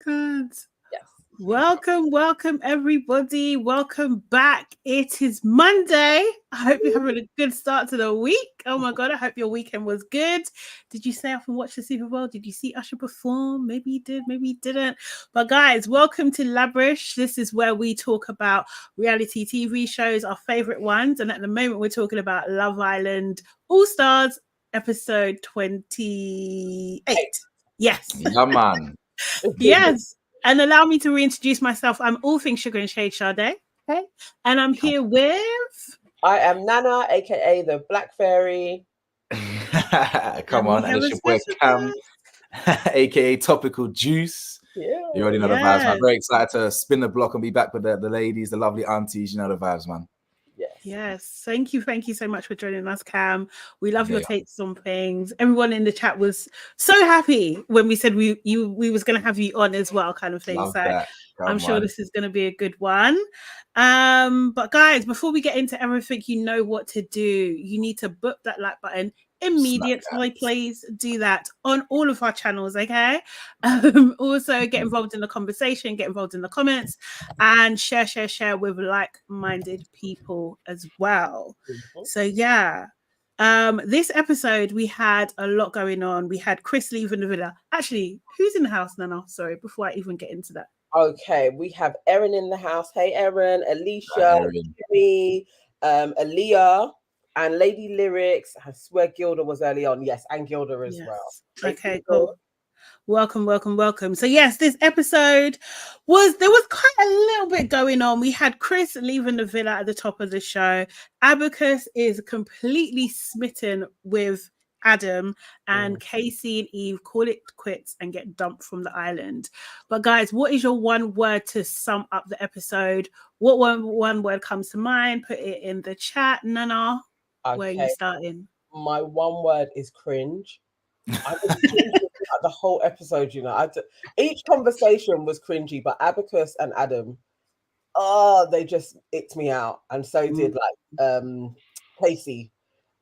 Good. Yes. Welcome, everybody. Welcome back. It is Monday. I hope you're having a good start to the week. Oh my God, I hope your weekend was good. Did you stay up and watch the Super Bowl? Did you see Usher perform? Maybe you did, maybe you didn't. But guys, welcome to LABRISH. This is where we talk about reality TV shows, our favorite ones. And at the moment, we're talking about Love Island All Stars episode 28. Yes. Yeah, man. Yes. And allow me to reintroduce myself. I'm all things sugar and shade Sade. Okay. And I'm here with I am Nana, aka the Black Fairy. Come on, and it's your boy Cam, aka Topical Juice. Yeah. You already know the vibes, man. Very excited to spin the block and be back with the ladies, the lovely aunties. You know the vibes, man. Yes. Thank you so much for joining us, Cam. We love your takes on things. Everyone in the chat was so happy when we said we was going to have you on as well, kind of thing. Love so that. I'm sure this is going to be a good one. But guys, before we get into everything, you know what to do. You need to book that like button immediately. Please do that on all of our channels, okay? Also get involved in the conversation, get involved in the comments, and share with like-minded people as well. So yeah, this episode we had a lot going on. We had Chris leaving the villa. Actually, who's in the house, Nana? Sorry, before I even get into that. Okay, we have Erin in the house. Hey Erin, Alicia, Jimmy, Aaliyah, and Lady Lyrics. I swear Gilda was early on. Yes, and Gilda as well. Okay, cool. Welcome. So yes, this episode there was quite a little bit going on. We had Chris leaving the villa at the top of the show. Abacus is completely smitten with Adam, and Casey and Eve call it quits and get dumped from the island. But guys, what is your one word to sum up the episode? What one word comes to mind? Put it in the chat. Nana, where are you starting? My one word is cringe. I was cringing the whole episode, you know. Each conversation was cringy, but Abacus and Adam, they just icked me out, and so did like Casey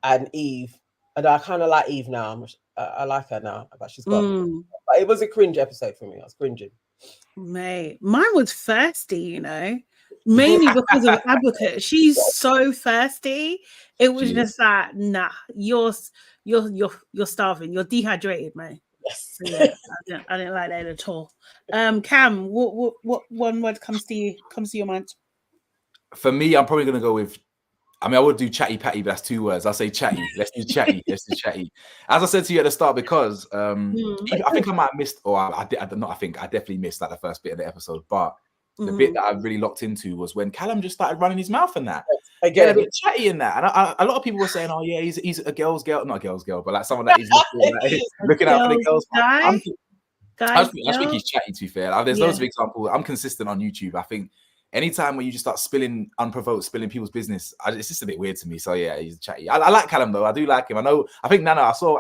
and Eve. And I kind of like Eve now. I like her now, but she's gone. But it was a cringe episode for me. I was cringing. Mate, mine was thirsty, you know, mainly because of Abacus. She's so thirsty. It was just like, nah, you're starving. You're dehydrated, mate. Yes. So, yeah, I didn't like that at all. Cam, what one word comes to your mind? For me, I'm probably gonna go with. I mean, I would do chatty patty, but that's two words. I'll say chatty. Let's do chatty. As I said to you at the start, because I think I might have missed, or I definitely missed like the first bit of the episode. But the bit that I really locked into was when Callum just started running his mouth and that. Again, a bit chatty in that. And a lot of people were saying, oh yeah, he's a girl's girl, not a girl's girl, but like someone that he's looking out for the girls. I just think he's chatty, to be fair. There's loads of examples. I'm consistent on YouTube. I think anytime when you just start spilling people's business, it's just a bit weird to me. So yeah, he's chatty. I like Callum though. I do like him. I think Nana, I saw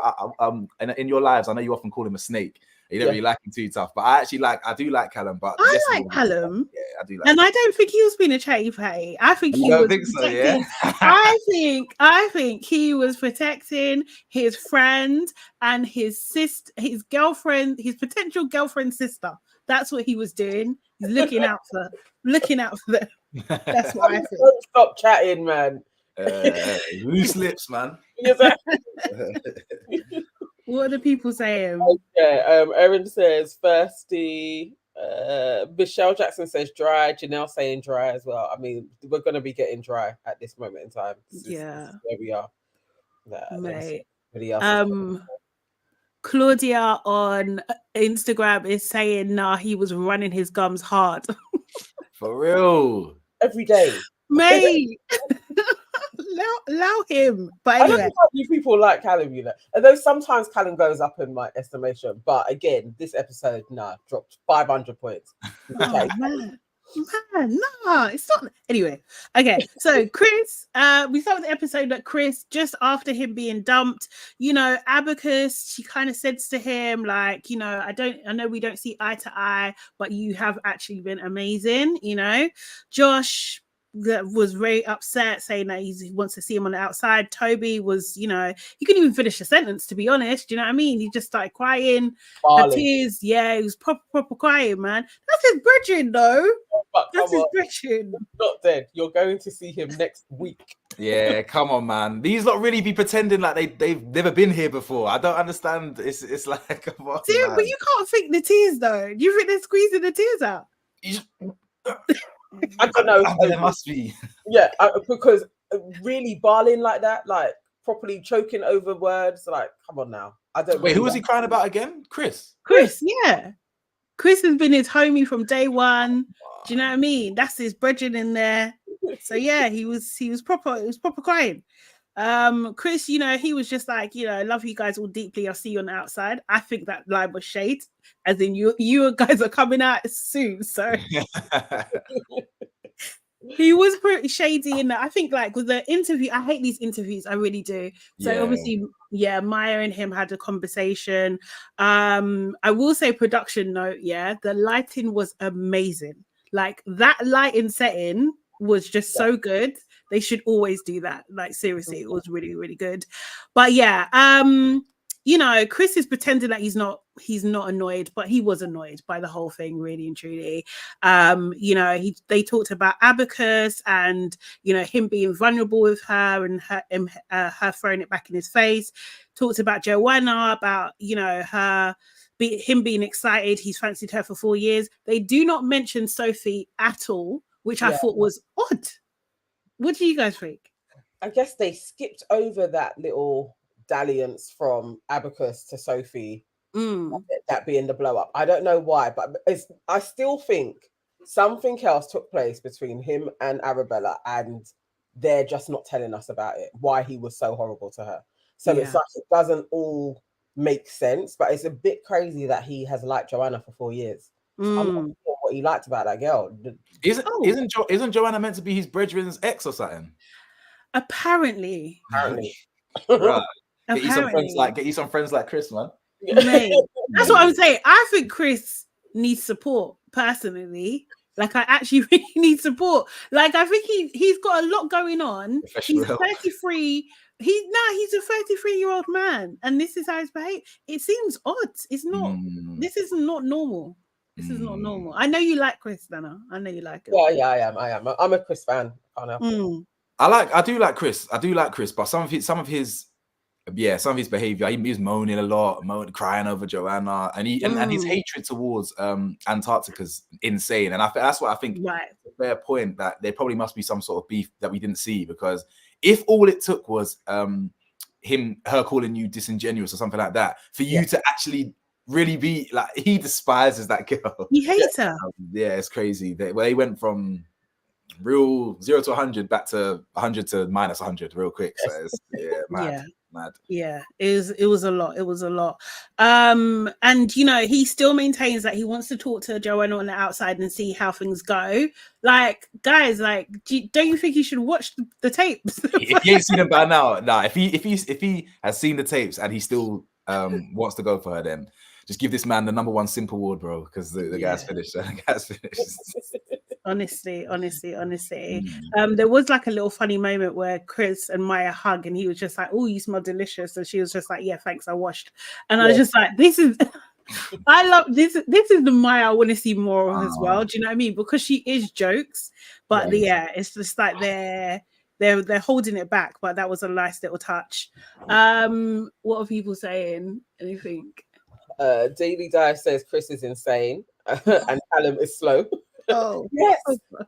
in your lives, I know you often call him a snake. You don't really like him too tough, but I do like Callum. But I like Callum. Yeah, I do like. And I don't think he was being a chatty patty. I think he was protecting. I think he was protecting his friend and his sister, his girlfriend, his potential girlfriend's sister. That's what he was doing. He's looking out for them. That's what I think. Don't stop chatting, man. Loose lips, man. What are the people saying? Okay, Erin says thirsty. Michelle Jackson says dry. Janelle saying dry as well. I mean, we're going to be getting dry at this moment in time. This is where we are. Mate. Claudia on Instagram is saying, nah, he was running his gums hard. For real. Every day. Mate. allow him. But anyway. I don't know how you people like Callum, you know. Although sometimes Callum goes up in my estimation. But again, this episode, dropped 500 points. Oh, man, no, it's not. Anyway, okay. So Chris, we start with the episode that Chris, just after him being dumped, you know, Abacus, she kind of says to him, like, you know, I know we don't see eye to eye, but you have actually been amazing, you know. Josh was very upset, saying that he wants to see him on the outside. Toby was, you know, he couldn't even finish a sentence, to be honest. Do you know what I mean? He just started crying, had tears. Yeah, he was proper crying, man. That's his brethren, though. But that's his brethren. Not dead. You're going to see him next week. Yeah, come on, man. These lot really be pretending like they've never been here before. I don't understand. It's like, come on, dude, but you can't fake the tears, though. Do you think they're squeezing the tears out? I don't know. There must be. Yeah, because really bawling like that, like properly choking over words, like, come on now. I don't. Wait, who was he crying about again? Chris, yeah. Chris has been his homie from day one. Do you know what I mean? That's his brethren in there. So yeah, he was proper crying. Chris, you know, he was just like, you know, I love you guys all deeply. I'll see you on the outside. I think that line was shade, as in you guys are coming out soon. So he was pretty shady in that. I think, like, with the interview, I hate these interviews, I really do. So obviously, yeah, Maya and him had a conversation. I will say, production note, the lighting was amazing. Like, that lighting setting was just so good. They should always do that. Like, seriously, it was really, really good. But yeah, you know, Chris is pretending that he's not annoyed, but he was annoyed by the whole thing, really and truly. You know, they talked about Abacus and, you know, him being vulnerable with her and her throwing it back in his face. Talked about Joanna, about, you know, him being excited. He's fancied her for 4 years. They do not mention Sophie at all, which I thought was odd. What do you guys think? I guess they skipped over that little dalliance from Abacus to Sophie, that being the blow up. I don't know why, but I still think something else took place between him and Arabella, and they're just not telling us about it, why he was so horrible to her. So it's like, it doesn't all make sense, but it's a bit crazy that he has liked Joanna for 4 years. So I'm not sure what he liked about that girl. Isn't Joanna meant to be his brethren's ex or something? Apparently. Right. Get you some friends like Chris, man. Mate, that's what I'm saying. I think Chris needs support personally. Like, I actually really need support. Like, I think he's got a lot going on. He's 33. He's a 33-year-old man, and this is how he's behaved. It seems odd. It's not. This is not normal. This is not normal. I know you like Chris, Nana. I know you like him. Yeah, I am. I'm a Chris fan. I do like Chris, but some of his behavior, he was moaning a lot, crying over Joanna, and his hatred towards Antarctica's insane. And that's what I think. Right. It's a fair point that there probably must be some sort of beef that we didn't see, because if all it took was her calling you disingenuous or something like that for you to actually really be like, he despises that girl. He hates her. Yeah, it's crazy. They went from real 0 to 100 back to 100 to minus 100 real quick. So it's, mad. Yeah, it was a lot. And you know, he still maintains that he wants to talk to Joanna on the outside and see how things go. Like, guys, like, don't you think you should watch the tapes? If he ain't seen them by now, if he has seen the tapes and he still wants to go for her, then just give this man the #1 simple award, bro, because the guy's finished. The guy's finished. Honestly. There was like a little funny moment where Chris and Maya hug, and he was just like, "Oh, you smell delicious," and she was just like, "Yeah, thanks, I washed." And I was just like, "This is." I love this. This is the Maya I want to see more of as well. Do you know what I mean? Because she is jokes, but it's just like they're holding it back. But that was a nice little touch. What are people saying? Anything? Daily Dive says Chris is insane and Callum is slow. Oh yes,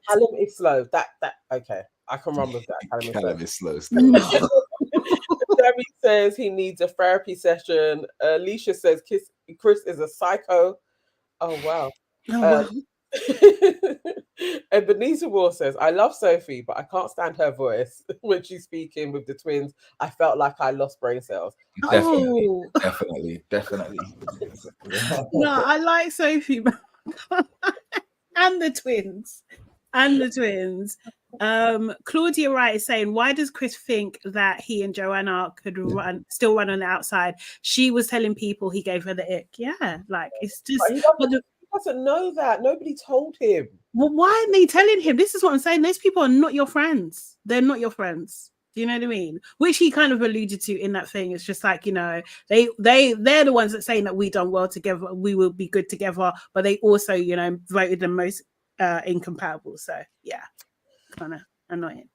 Callum is slow. That okay, I can run with that. Callum is slow. Debbie says he needs a therapy session. Alicia says Chris is a psycho. Oh wow. Ebenezer War says, I love Sophie, but I can't stand her voice when she's speaking with the twins. I felt like I lost brain cells. Definitely. No, I like Sophie and the twins. Claudia Wright is saying, why does Chris think that he and Joanna could run on the outside? She was telling people he gave her the ick. Yeah, like, it's just doesn't know that. Nobody told him. Well, why aren't they telling him? This is what I'm saying. Those people are not your friends. They're not your friends. Do you know what I mean? Which he kind of alluded to in that thing. It's just like, you know, they're the ones that saying that we done well together, we will be good together, but they also, you know, voted the most incompatible. So yeah, kind of annoying.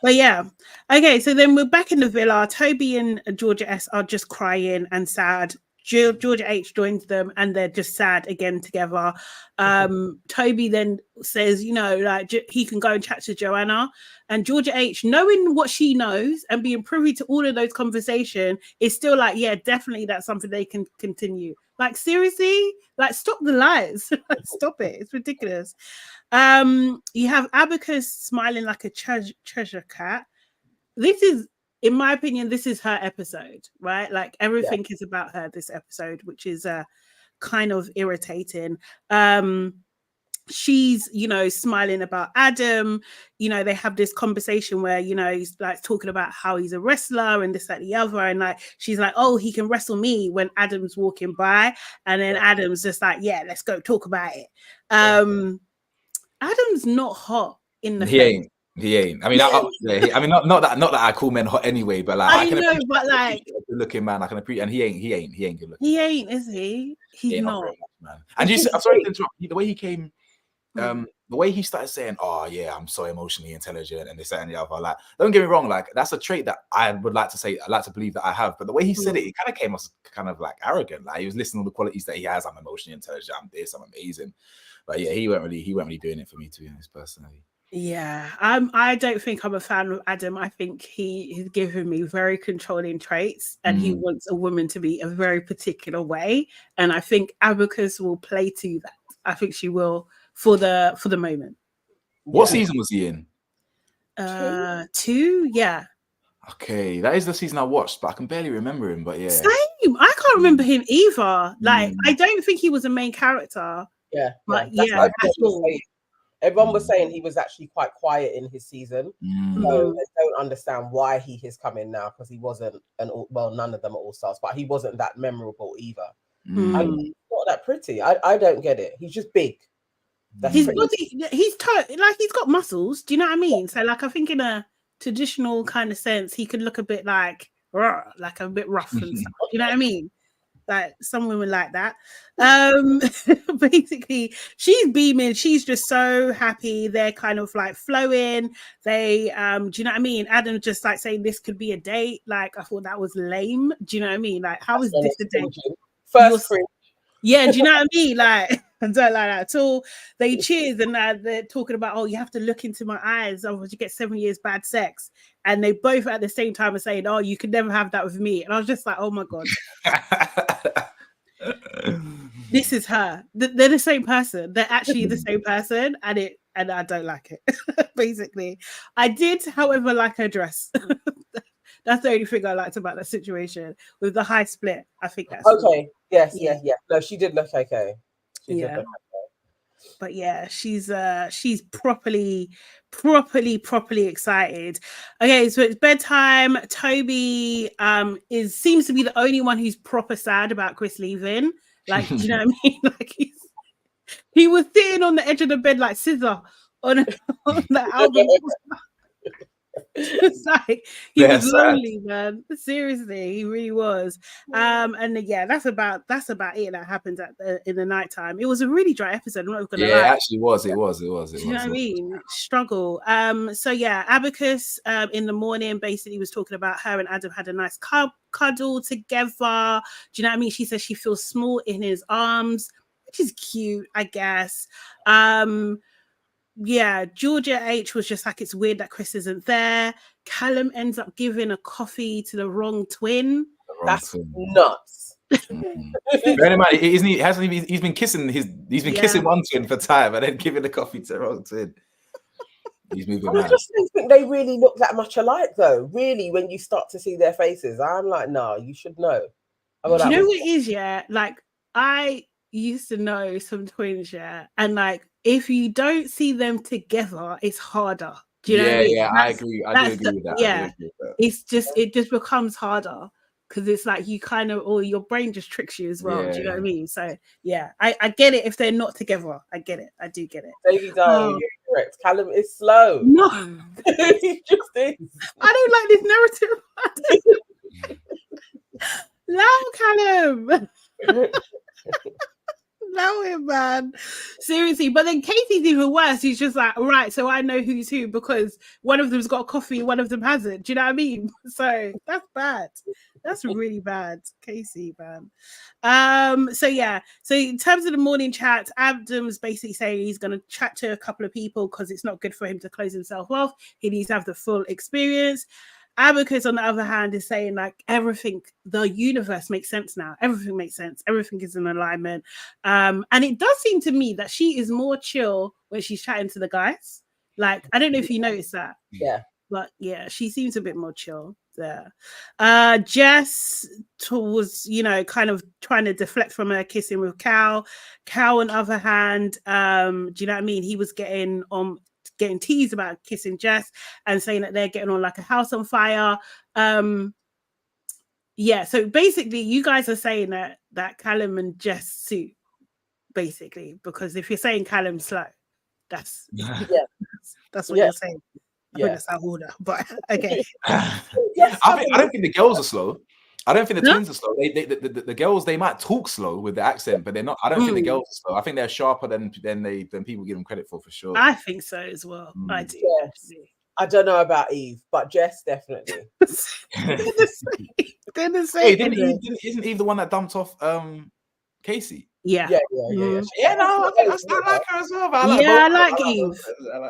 But yeah, okay. So then we're back in the villa. Toby and Georgia S are just crying and sad. Georgia H joins them and they're just sad again together. Toby then says, you know, like he can go and chat to Joanna, and Georgia H, knowing what she knows and being privy to all of those conversations, is still like, yeah, definitely that's something they can continue. Like, seriously, like, stop the lies. Stop it. It's ridiculous. You have Abacus smiling like a treasure cat. This is, in my opinion, this is her episode, right? Like, everything is about her this episode, which is kind of irritating. She's, you know, smiling about Adam. You know, they have this conversation where, you know, he's like talking about how he's a wrestler and this, that, the other. And like, she's like, oh, he can wrestle me when Adam's walking by. And then Adam's just like, yeah, let's go talk about it. Adam's not hot in the face. He ain't. I mean, I mean, not that I call men hot anyway, but like, I can know, but like, good looking man, I can appreciate, and he ain't good looking. He ain't, is he? He's not. Much, man. And I'm sorry to interrupt. The way he came, the way he started saying, "Oh yeah, I'm so emotionally intelligent," and this, that, and the other. Like, don't get me wrong, like that's a trait that I would like to say, I like to believe that I have. But the way he said it kind of came off kind of like arrogant. Like he was listing all the qualities that he has. I'm emotionally intelligent. I'm this. I'm amazing. But yeah, he weren't really doing it for me, to be honest, personally. Yeah, I don't think I'm a fan of Adam. I think he is giving me very controlling traits, and he wants a woman to be a very particular way. And I think Abacus will play to that. I think she will for the moment. What season was he in? 2, yeah. Okay, that is the season I watched, but I can barely remember him. But yeah, same. I can't remember him either. Like, I don't think he was a main character. Yeah, but yeah, everyone was saying he was actually quite quiet in his season. So they don't understand why he is coming now, because he wasn't none of them are all stars, but he wasn't that memorable either. And he's not that pretty. I don't get it. He's just big. His body, he's got muscles. Do you know what I mean? So like, I think in a traditional kind of sense, he could look a bit like a bit rough and stuff. You know what I mean? Like some women like that. Basically, she's beaming. She's just so happy. They're kind of like flowing. They, do you know what I mean? Adam just like saying this could be a date. Like, I thought that was lame. Do you know what I mean? Like, how is this a date? First cringe. Yeah, do you know what I mean? Like, I don't like that at all. They cheers and they're talking about, oh, you have to look into my eyes, otherwise you get 7 years bad sex. And they both at the same time are saying, oh, you could never have that with me. And I was just like, oh my God. This is her. They're the same person. They're actually the same person, and I don't like it. Basically, I did, however, like her dress. That's the only thing I liked about that situation with the high split. I think that's okay. Yes. No, she did look okay. She did look okay. But yeah, she's properly excited. Okay, so it's bedtime. Toby seems to be the only one who's proper sad about Chris leaving. Like, do you know what I mean? Like he was sitting on the edge of the bed like scissor on the album. It's like he was lonely, man. Seriously, he really was. And yeah, that's about it. That happened in the nighttime. It was a really dry episode. I'm not gonna lie. It actually was. It was. You know what I mean? Struggle. So yeah, Abacus in the morning basically was talking about her and Adam had a nice cuddle together. Do you know what I mean? She says she feels small in his arms, which is cute, I guess. Yeah, Georgia H was just like, it's weird that Chris isn't there. Callum ends up giving a coffee to the wrong twin. That's nuts. Bear in mind, he's been kissing kissing one twin for time and then giving the coffee to the wrong twin. He's moving I just don't think they really look that much alike, though. Really, when you start to see their faces, I'm like, no, you should know. Do you know what it is? Yeah, like I used to know some twins, yeah, and like if you don't see them together, it's harder. Do you know what I mean? Yeah, I agree. I do agree with that. Yeah, it just becomes harder because it's like you kind of, or your brain just tricks you as well. Yeah. Do you know what I mean? So yeah, I get it if they're not together. I get it. I do get it. Daily Diary, you're correct. Callum is slow. No, He just is. I don't like this narrative. No, Callum. Allow him, man. Seriously. But then Katie's even worse. He's just like, right, so I know who's who because one of them's got coffee, one of them hasn't. Do you know what I mean? So that's bad. That's really bad. Casey, man. So yeah. So in terms of the morning chat, Adam's basically saying he's gonna chat to a couple of people because it's not good for him to close himself off. He needs to have the full experience. Abacus, on the other hand, is saying like everything, the universe makes sense now. Everything makes sense. Everything is in alignment. And it does seem to me that she is more chill when she's chatting to the guys. Like, I don't know if you noticed that. Yeah. But yeah, she seems a bit more chill there. Jess was, you know, kind of trying to deflect from her kissing with Cal. Cal, on the other hand, do you know what I mean? He was getting teased about kissing Jess and saying that they're getting on like a house on fire. Yeah, so basically you guys are saying that Callum and Jess suit, basically, because if you're saying Callum's slow, that's what you're saying. I think that's out of order, but okay. I don't think the girls are slow. I don't think the twins are slow. The girls, they might talk slow with the accent, but they're not. I don't think the girls are slow. I think they're sharper than people give them credit for sure. I think so as well. I do. Yes. I don't know about Eve, but Jess definitely. They're the same. Isn't Eve the one that dumped off Casey? Yeah. Yeah, no, I think I like her as well. I like Eve.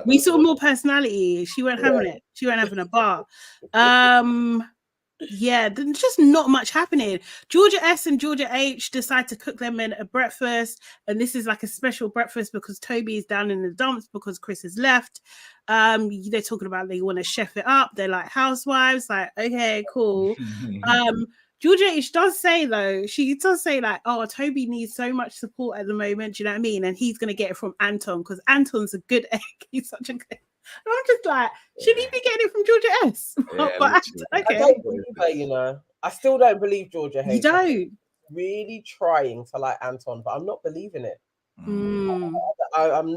We saw more personality. She weren't having it. She weren't having a bar. Yeah, there's just not much happening. Georgia S and Georgia H decide to cook them in a breakfast, and this is like a special breakfast because Toby is down in the dumps because Chris has left. They're talking about they want to chef it up. They're like housewives, like, okay, cool. Georgia H does say though, she does say like, oh, Toby needs so much support at the moment, do you know what I mean? And he's gonna get it from Anton because Anton's a good egg. He's such a good. And I'm just like, should he be getting it from Georgia S? But, okay. I don't believe her, you know. I still don't believe Georgia H. You don't? Really trying to like Anton, but I'm not believing it. I'm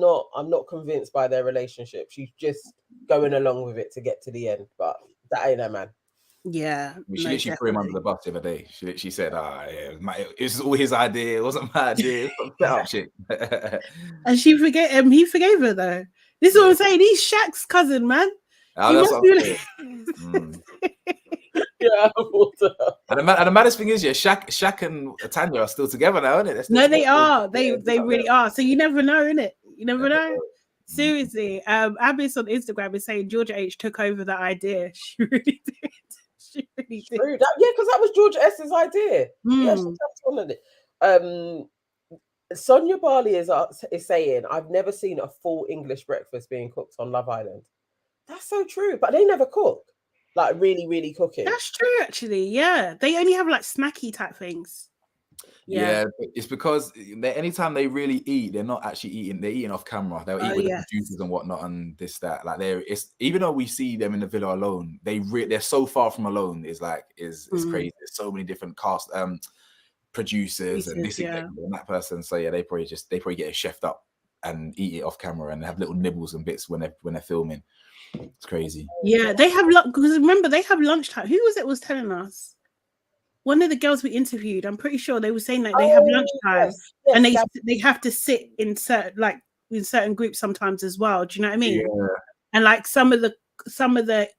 not convinced by their relationship. She's just going along with it to get to the end, but that ain't her man. Yeah, she literally threw him under the bus the other day. She said, it was all his idea. It wasn't my idea. Set up shit. And he forgave her though. This is what I'm saying. He's Shaq's cousin, man. That's what I'm saying. Yeah. And the maddest thing is, Shaq and Tanya are still together now, isn't it? No, they are. They really are. So you never know, innit? You never know. Seriously. Abyss on Instagram is saying Georgia H took over the idea. She really did. She really did. True. Because that was Georgia S's idea. Yeah, she touched on it. Sonia Barley is saying, I've never seen a full English breakfast being cooked on Love Island. That's so true, but they never cook. Like really, really cooking. That's true, actually. Yeah, they only have like snacky type things. Yeah, it's because anytime they really eat, they're not actually eating. They're eating off camera. They'll eat with the producers and whatnot, and this that. Like even though we see them in the villa alone, they're so far from alone. It's crazy. There's so many different cast producers and this and that person. So yeah, they probably get it chefed up and eat it off camera and have little nibbles and bits when they're filming. It's crazy. Yeah, they have because remember they have lunchtime. Who was telling us? One of the girls we interviewed, I'm pretty sure they were saying that they have lunchtime and they have to sit in certain groups sometimes as well. Do you know what I mean? Yeah. And like some of the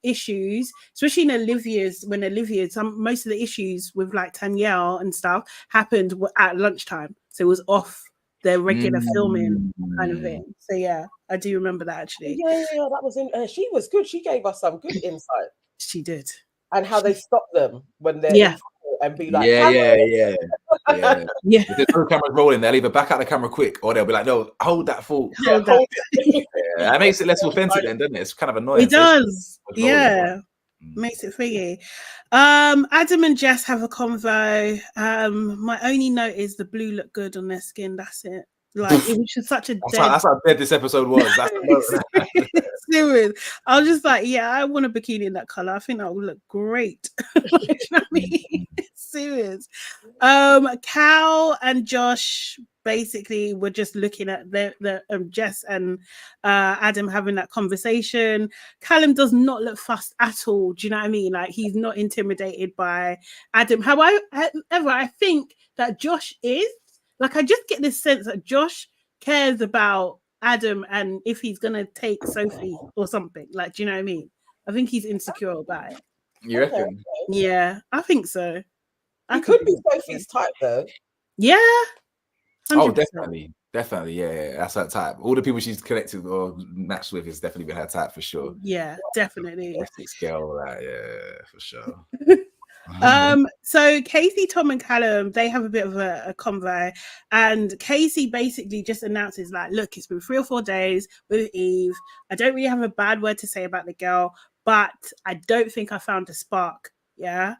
issues, especially in Olivia's, most of the issues with like Tanyelle and stuff happened at lunchtime. So it was off their regular filming kind of thing. So yeah, I do remember that actually. Yeah, that was in. She was good. She gave us some good insight. She did. And how they stop them when they're and be like, yeah. If there's no cameras rolling, they'll either back out the camera quick or they'll be like, no, hold that full. That makes it less authentic then, doesn't it? It's kind of annoying. It does. Makes it thingy. Adam and Jess have a convo. My only note is the blue look good on their skin. That's it. Like it was just such a That's how dead this episode was. Serious. I was just like, yeah, I want a bikini in that color. I think that would look great. You know what I mean? Serious. Cal and Josh basically were just looking at the Jess and Adam having that conversation. Callum does not look fussed at all. Do you know what I mean? Like he's not intimidated by Adam. However, I think that Josh is. Like I just get this sense that Josh cares about Adam and if he's gonna take Sophie or something. Like, do you know what I mean? I think he's insecure about it. You reckon? Yeah, I think so. He could be Sophie's type though. Yeah. 100%. Oh, definitely. Yeah. That's her type. All the people she's connected or matched with has definitely been her type for sure. Yeah, definitely. Scale, yeah, for sure. So Casey, Tom, and Callum, they have a bit of a convo, and Casey basically just announces like, look, it's been 3 or 4 days with Eve. I don't really have a bad word to say about the girl, but I don't think I found a spark. Yeah.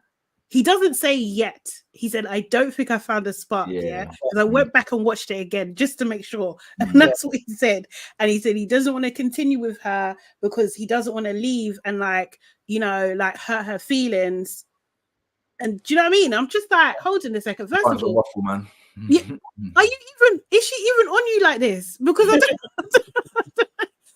He doesn't say yet. He said, I don't think I found a spark. Yeah. Because I went back and watched it again just to make sure. And that's what he said. And he said he doesn't want to continue with her because he doesn't want to leave and like, you know, like hurt her feelings. And do you know what I mean? I'm just like, hold on a second. First of all, waffle, man. Yeah, is she even on you like this? Because I don't,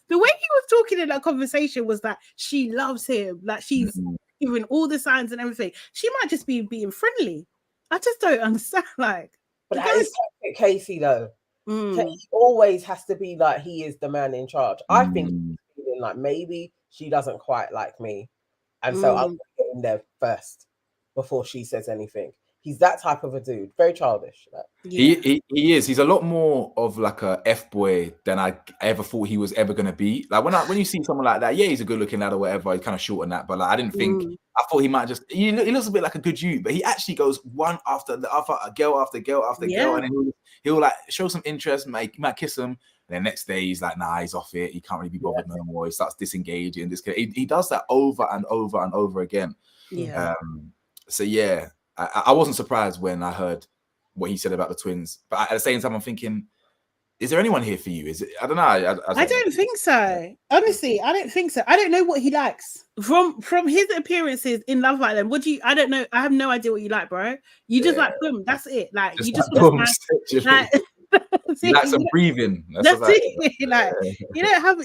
the way he was talking in that conversation was that she loves him. Like she's giving all the signs and everything. She might just be being friendly. I just don't understand. Like, but that is Casey though. Casey always has to be like he is the man in charge. I think he's feeling like maybe she doesn't quite like me, and so I'm get in there first before she says anything. He's that type of a dude. Very childish. Like. He is. He's a lot more of like a F-boy than I ever thought he was ever gonna be. Like when you see someone like that, yeah, he's a good-looking lad or whatever. He's kind of short and that, but like I didn't think. I thought he might just. He looks a bit like a good dude, but he actually goes one after the other, girl after girl after girl, and then he'll like show some interest, might kiss him. And then next day he's like, nah, he's off it. He can't really be bothered no more. He starts disengaging. He does that over and over and over again. Yeah. So yeah, I wasn't surprised when I heard what he said about the twins, but at the same time, I'm thinking, is there anyone here for you? Is it? I don't know. I don't think so. Honestly, I don't think so. I don't know what he likes from his appearances in Love Island. What do you? I don't know. I have no idea what you like, bro. You just like boom. That's it. Like you just want to like. You like some breathing. That's it. Like you don't have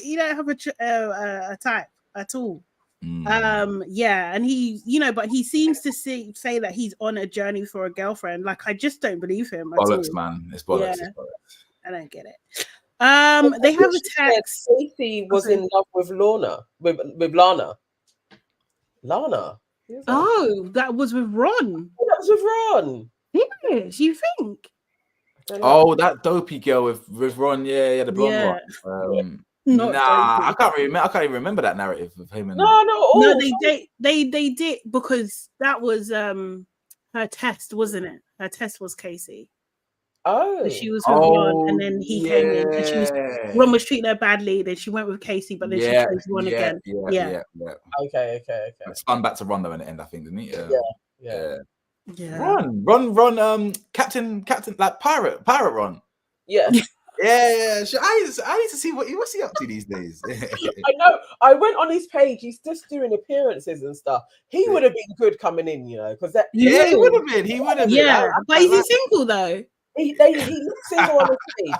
a type at all. Yeah, and he, you know, but he seems to say that he's on a journey for a girlfriend. Like I just don't believe him. Bollocks, man. It's bollocks. Yeah. It's bollocks. I don't get it. They have a text. Casey was in love with Lana. With Lana. Lana. Oh, that was with Ron. Oh, that was with Ron. Yes, you think? Oh, that dopey girl with Ron. Yeah, the blonde one. I can't even remember that narrative of him. And no, they did because that was her test, wasn't it? Her test was Casey. Oh, she was with Ron, and then he came in, and Ron was treating her badly. Then she went with Casey, but then she chose Ron again. Yeah. Okay. It spun back to Ron though in the end, I think, didn't he? Yeah. Ron, Captain, like pirate Ron. Yeah. Yeah. I need to see what's he up to these days. I know. I went on his page. He's just doing appearances and stuff. He would have been good coming in, you know, because he would have been. He would have been. Yeah, but is he single though? He looks single on his page.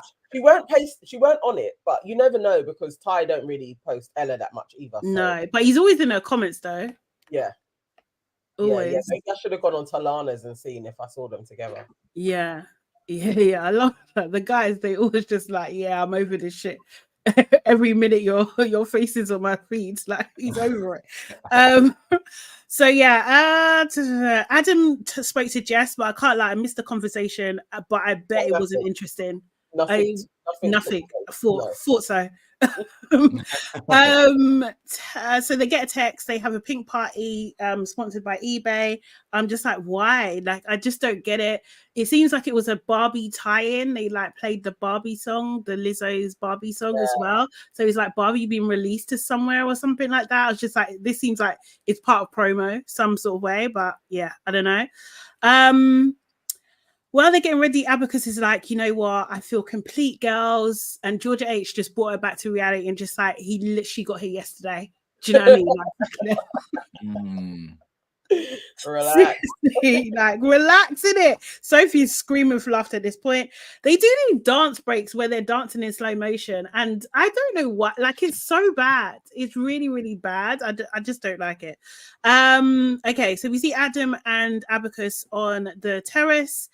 She weren't on it, but you never know because Ty don't really post Ella that much either. So. No, but he's always in her comments though. Yeah. Always. Yeah. Maybe I should have gone on Talana's and seen if I saw them together. Yeah. I love that. The guys, they always just like, yeah, I'm over this shit. Every minute your face is on my feed, like he's over it. So yeah, Adam spoke to Jess, but I can't lie, I missed the conversation, but I bet it wasn't interesting. Nothing. I thought so. So they get a text, they have a pink party sponsored by eBay. I'm just like, why? Like I just don't get it. It seems like it was a Barbie tie-in. They like played the Barbie song, the Lizzo's Barbie song as well. So it's like Barbie being released to somewhere or something like that. I was just like, this seems like it's part of promo some sort of way, but yeah, I don't know. while they're getting ready, Abacus is like, you know what? I feel complete, girls. And Georgia H just brought her back to reality and just like, he literally got here yesterday. Do you know what I mean? Relax. Seriously, like relax in it. Sophie's screaming with laughter at this point. They do these dance breaks where they're dancing in slow motion, and I don't know what, like, it's so bad. It's really, really bad. I just don't like it. Okay, so we see Adam and Abacus on the terrace.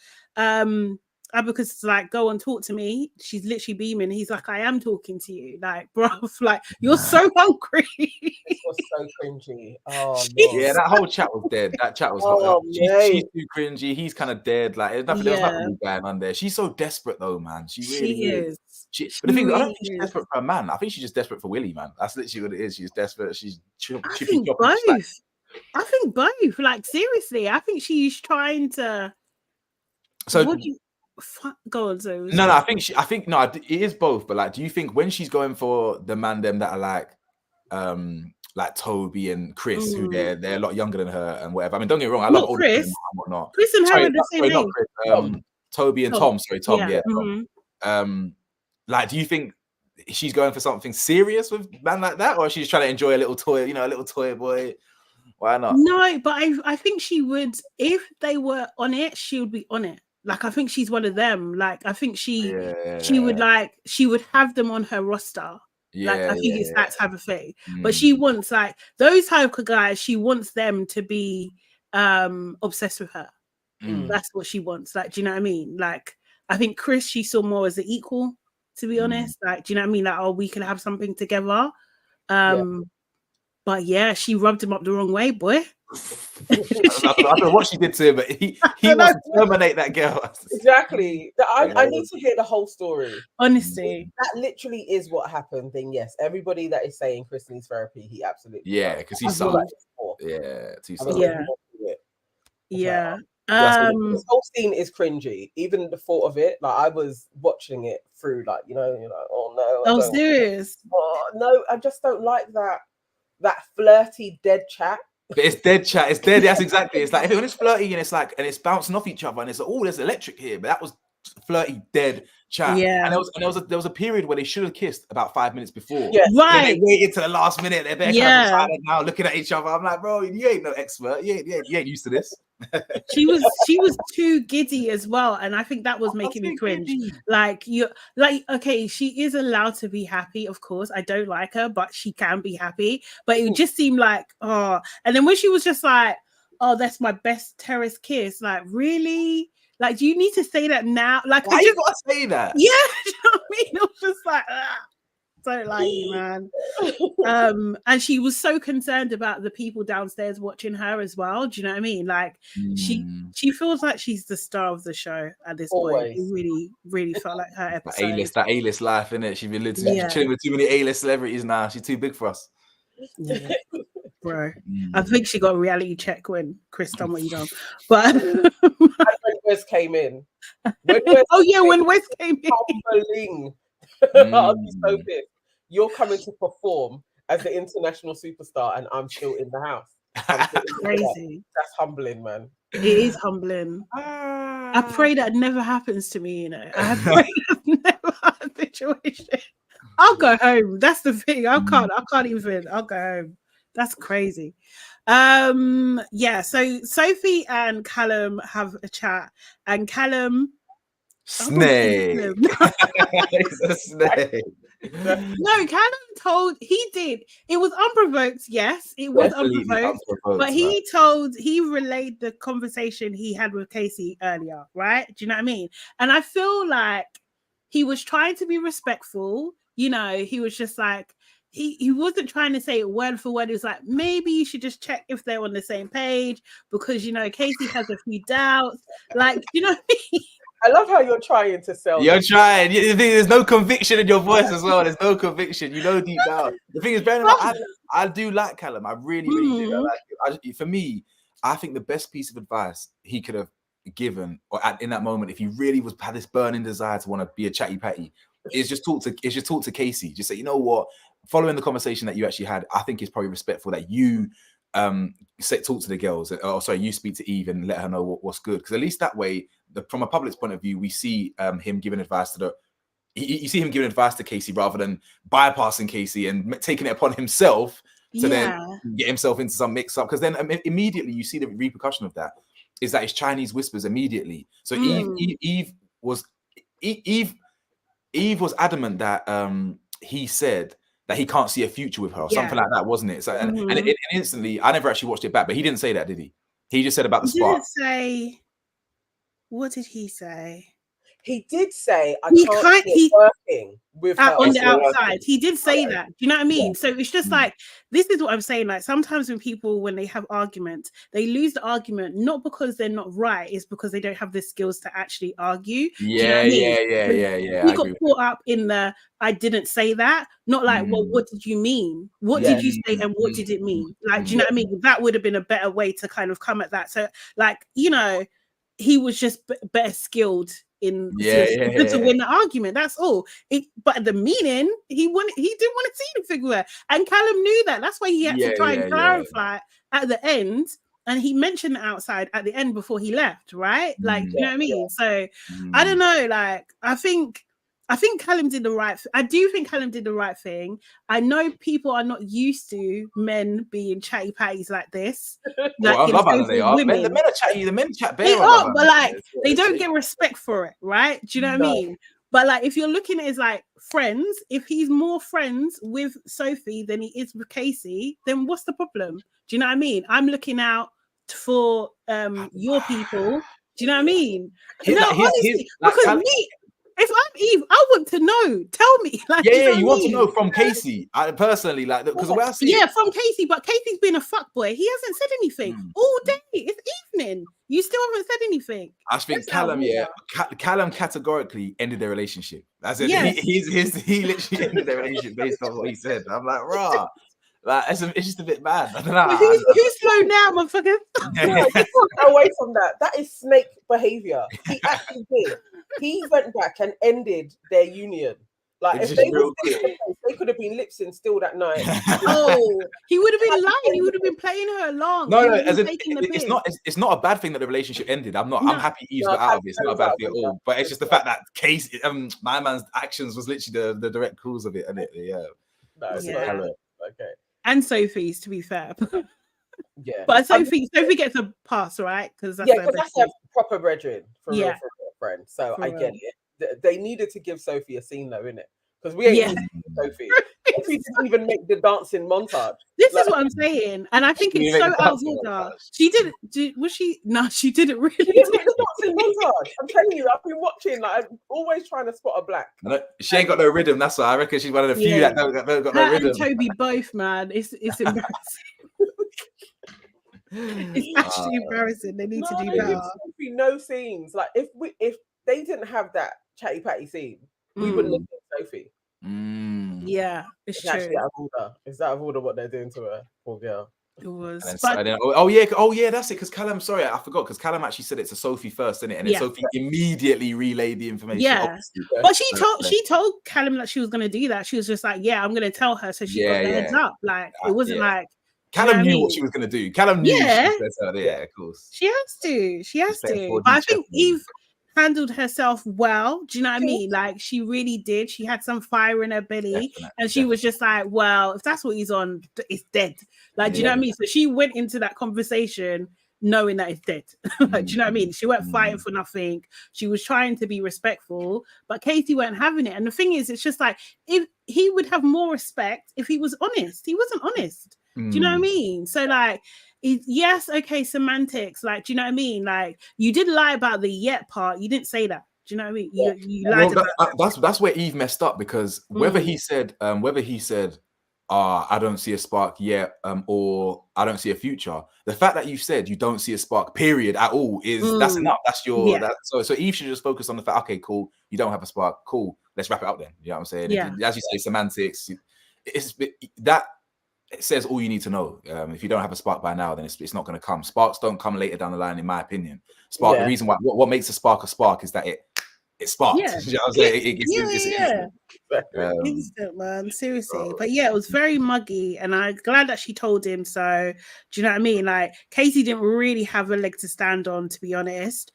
Abacus is like, go on, talk to me. She's literally beaming. He's like, I am talking to you. Like, bro, like, you're so hungry. It was so cringy. Oh, yeah, that whole chat was dead. That chat was she's too cringy. He's kind of dead. Like, there was nothing really going on there. She's so desperate, though, man. She really is. But the thing is, I don't think she's desperate for a man. I think she's just desperate for Willie, man. That's literally what it is. She's desperate. She's I think both. I think both. Like, seriously, I think she's trying to. So. Go on, so no, I think no, it is both. But like, do you think when she's going for the man them that are like Toby and Chris, who they're a lot younger than her and whatever? I mean, don't get me wrong, I love older Chris. and whatnot. Chris and her are the same age. Chris, Toby and Tom. Sorry, Tom. Yeah. Tom. Like, do you think she's going for something serious with a man like that, or she's trying to enjoy a little toy, a little toy boy? Why not? No, but I think she would, if they were on it, she would be on it. Like, I think she's one of them. Like, I think she would have them on her roster. Like, I think it's that type of thing. But she wants, like, those type of guys, she wants them to be obsessed with her. That's what she wants. Like, do you know what I mean? Like, I think Chris, she saw more as an equal, to be honest. Like, do you know what I mean? Like, oh, we can have something together. But yeah, she rubbed him up the wrong way, boy. I don't know what she did to him, but he wants to terminate that girl. Exactly. I need to hear the whole story. Honestly, that literally is what happened. Then yes, everybody that is saying Chris needs therapy, he absolutely because he's so too soft. This whole scene is cringy. Even the thought of it, like I was watching it through, like oh no, serious. Oh no, I just don't like that flirty dead chat. But it's dead chat. It's dead. That's exactly. It's like when it's flirty and it's like, and it's bouncing off each other and it's like, oh, there's electric here. But that was flirty dead chat. Yeah. And there was a period where they should have kissed about 5 minutes before. Yeah. Right. They waited to the last minute. They're kind of silent now, looking at each other. I'm like, bro, you ain't no expert. You ain't used to this. She was too giddy as well, and I think that was making me cringe. Okay, she is allowed to be happy, of course. I don't like her, but she can be happy. But it just seemed like, oh, and then when she was just like, oh, that's my best terrace kiss, like, really? Like, do you need to say that now? Like, why you gotta say that? Yeah, you know what I mean? It was just like, don't like you, man. And she was so concerned about the people downstairs watching her as well. Do you know what I mean? Like, she feels like she's the star of the show at this point. It really, really felt like her episode. That A-list life, innit? She's been chilling with too many A-list celebrities now. She's too big for us. Yeah. Bro, I think she got a reality check when Chris done what he done. But when Wes came in. When Wes came in. Humbling. I'll be so pissed. You're coming to perform as the international superstar, and I'm still in the house. Crazy. That's humbling, man. It is humbling. I pray that never happens to me. I pray that never had a situation. I'll go home. That's the thing. I can't even. I'll go home. That's crazy. So Sophie and Callum have a chat, and Callum. Snake. It's a snake. No, Callum it was unprovoked. Yes, it was unprovoked. But he relayed the conversation he had with Casey earlier, right? Do you know what I mean? And I feel like he was trying to be respectful. He was just like, he wasn't trying to say it word for word. He was like, maybe you should just check if they're on the same page, because Casey has a few doubts. Like, you know what I mean? I love how you're trying to sell. You're trying. There's no conviction in your voice as well. There's no conviction. Deep down. The thing is, I do like Callum. I really, really do. For me, I think the best piece of advice he could have given, or in that moment, if he really had this burning desire to want to be a chatty patty, is just talk to Casey. Just say, you know what? Following the conversation that you actually had, I think it's probably respectful that you talk to the girls, you speak to Eve and let her know what's good, because at least that way from a public's point of view, we see him giving advice to you see him giving advice to Casey rather than bypassing Casey and taking it upon himself to then get himself into some mix up. Because then immediately you see the repercussion of that is that it's Chinese whispers immediately. So Eve was adamant that he said that he can't see a future with her, or something like that, wasn't it? So and instantly, I never actually watched it back, but he didn't say that, did he? He just said about the spark. Didn't say. What did he say? He did say, I can't see it working with her on the outside. He did say that. Do you know what I mean? So it's just like, this is what I'm saying. Like, sometimes when they have arguments, they lose the argument, not because they're not right, it's because they don't have the skills to actually argue. Yeah. We got caught up in the, I didn't say that. Not like, well, what did you mean? What did you say and what did it mean? Like, do you know what I mean? That would have been a better way to kind of come at that. So, like, you know, he was just better skilled to win the argument. That's all. But the meaning, he didn't want to see anything with her, and Callum knew that. That's why he had to try and clarify at the end, and he mentioned the outside at the end before he left, right? Like, you know what I mean? So I don't know. Like, I think Callum did the right. I do think Callum did the right thing. I know people are not used to men being chatty patties like this. Like, I love how they are. The men are chatty. The men chat bare. They are, but like they don't get respect for it, right? Do you know what I mean? But like, if you're looking at it as like friends, if he's more friends with Sophie than he is with Casey, then what's the problem? Do you know what I mean? I'm looking out for your people. Do you know what I mean? Honestly, because me. If I'm Eve, I want to know. Tell me. Like, you want to know from Casey. personally, like, because the way I see it. From Casey, but Casey's been a fuckboy. He hasn't said anything all day. It's evening. You still haven't said anything. I think Callum categorically ended their relationship. That's it. He literally ended their relationship based on what he said. I'm like, rah. Like, it's just a bit bad. I don't know. Who's slow now, motherfucker? No, you can't go away from that. That is snake behavior. He actually did. He went back and ended their union. Like, if they could have been lip-synced still that night. He would have been lying. He would have been playing her along. No, it's not a bad thing that the relationship ended. I'm happy Eve got out of it. It's not a bad thing at all. But it's just the fact that my man's actions was literally the direct cause of it, and okay. And Sophie's, to be fair. But Sophie gets a pass, right? Because that's a proper brethren for real friend. So I get it. They needed to give Sophie a scene though, innit? Because we ain't Sophie. Sophie didn't even make the dancing montage. This is what I'm saying, and I think it's so out of order. She didn't. Was she? No, she didn't really. She didn't make the dancing montage. I'm telling you, I've been watching. Like, I'm always trying to spot a black. She ain't got no rhythm. That's why I reckon she's one of the few that don't got no rhythm. And Toby both, man. It's embarrassing. It's actually embarrassing. They need to do better. No scenes. Like, if they didn't have that chatty patty scene, we wouldn't have seen Sophie. Yeah, it's true. Actually out of order. It's out of order what they're doing to her, poor girl. It was. That's it. Because Callum, sorry, I forgot. Because Callum actually said it to Sophie first, didn't it? And then Sophie immediately relayed the information. Yeah, but she told Callum that she was going to do that. She was just like, "Yeah, I'm going to tell her." So she got the heads up. Like, it wasn't like. Callum knew what she was going to do. Callum knew. Of course. She has to. But I think Eve handled herself well. Do you know what I mean? Like, she really did. She had some fire in her belly, and she was just like, well, if that's what he's on, it's dead. Like, do you know what I mean? So she went into that conversation knowing that it's dead. Like, do you know what I mean? She weren't fighting for nothing. She was trying to be respectful, but Katie weren't having it. And the thing is, it's just like, if he would have more respect if he was honest. He wasn't honest. Do you know what I mean? So like, semantics. Like, do you know what I mean? Like, you did lie about the yet part. You didn't say that. Do you know what I mean? You lied about that. That's where Eve messed up, because whether he said, I don't see a spark yet, or I don't see a future. The fact that you said you don't see a spark, period, at all, that's enough. That's your so Eve should just focus on the fact, okay, cool, you don't have a spark, cool, let's wrap it up then. You know what I'm saying? Yeah. As you say, semantics, that it says all you need to know. If you don't have a spark by now, then it's not going to come. Sparks don't come later down the line, in my opinion. The reason why what makes a spark is that it sparks. Yeah. You know what I'm saying? Instant, man. Seriously. But yeah, it was very muggy, and I'm glad that she told him. So, do you know what I mean? Like, Katie didn't really have a leg to stand on, to be honest.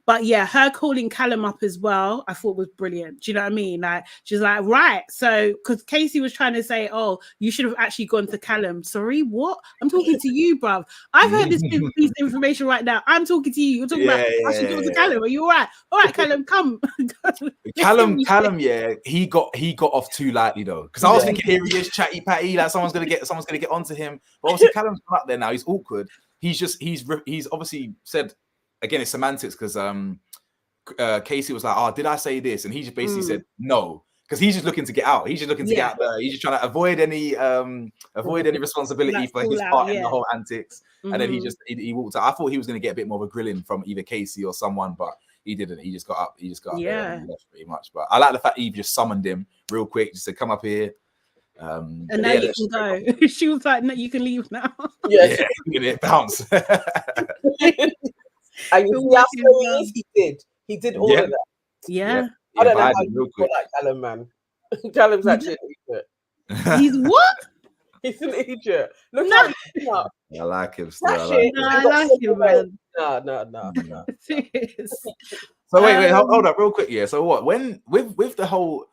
But yeah, her calling Callum up as well, I thought was brilliant. Do you know what I mean? Like, she's like, right. So, because Casey was trying to say, oh, you should have actually gone to Callum. Sorry, what? I'm talking to you, bruv. I've heard this piece of information right now. I'm talking to you. You're talking about I should go to Callum. Are you all right? All right, Callum, come. Callum, yeah, he got off too lightly though, because I was thinking, here he is, chatty patty, like someone's gonna get onto him. But obviously, Callum's come up there now. He's awkward. He's obviously said, again, it's semantics, because Casey was like, oh, did I say this? And he just basically said no, because he's just looking to get out. He's just looking to get out there. He's just trying to avoid any responsibility for his part in the whole antics. And then he walked out. I thought he was going to get a bit more of a grilling from either Casey or someone, but he didn't. He just got up. He just got up there and left pretty much. But I like the fact Eve just summoned him real quick, just said, come up here. And now you can go. She was like, no, you can leave now. Yeah, bounce. And you see how serious he did all of that. Yeah. I don't know how you feel like Callum, man. Callum's actually an idiot. He's what? He's an idiot. Look how he's up. I like him still. I like him, man. No. So wait, hold up real quick. Yeah. So what? When with the whole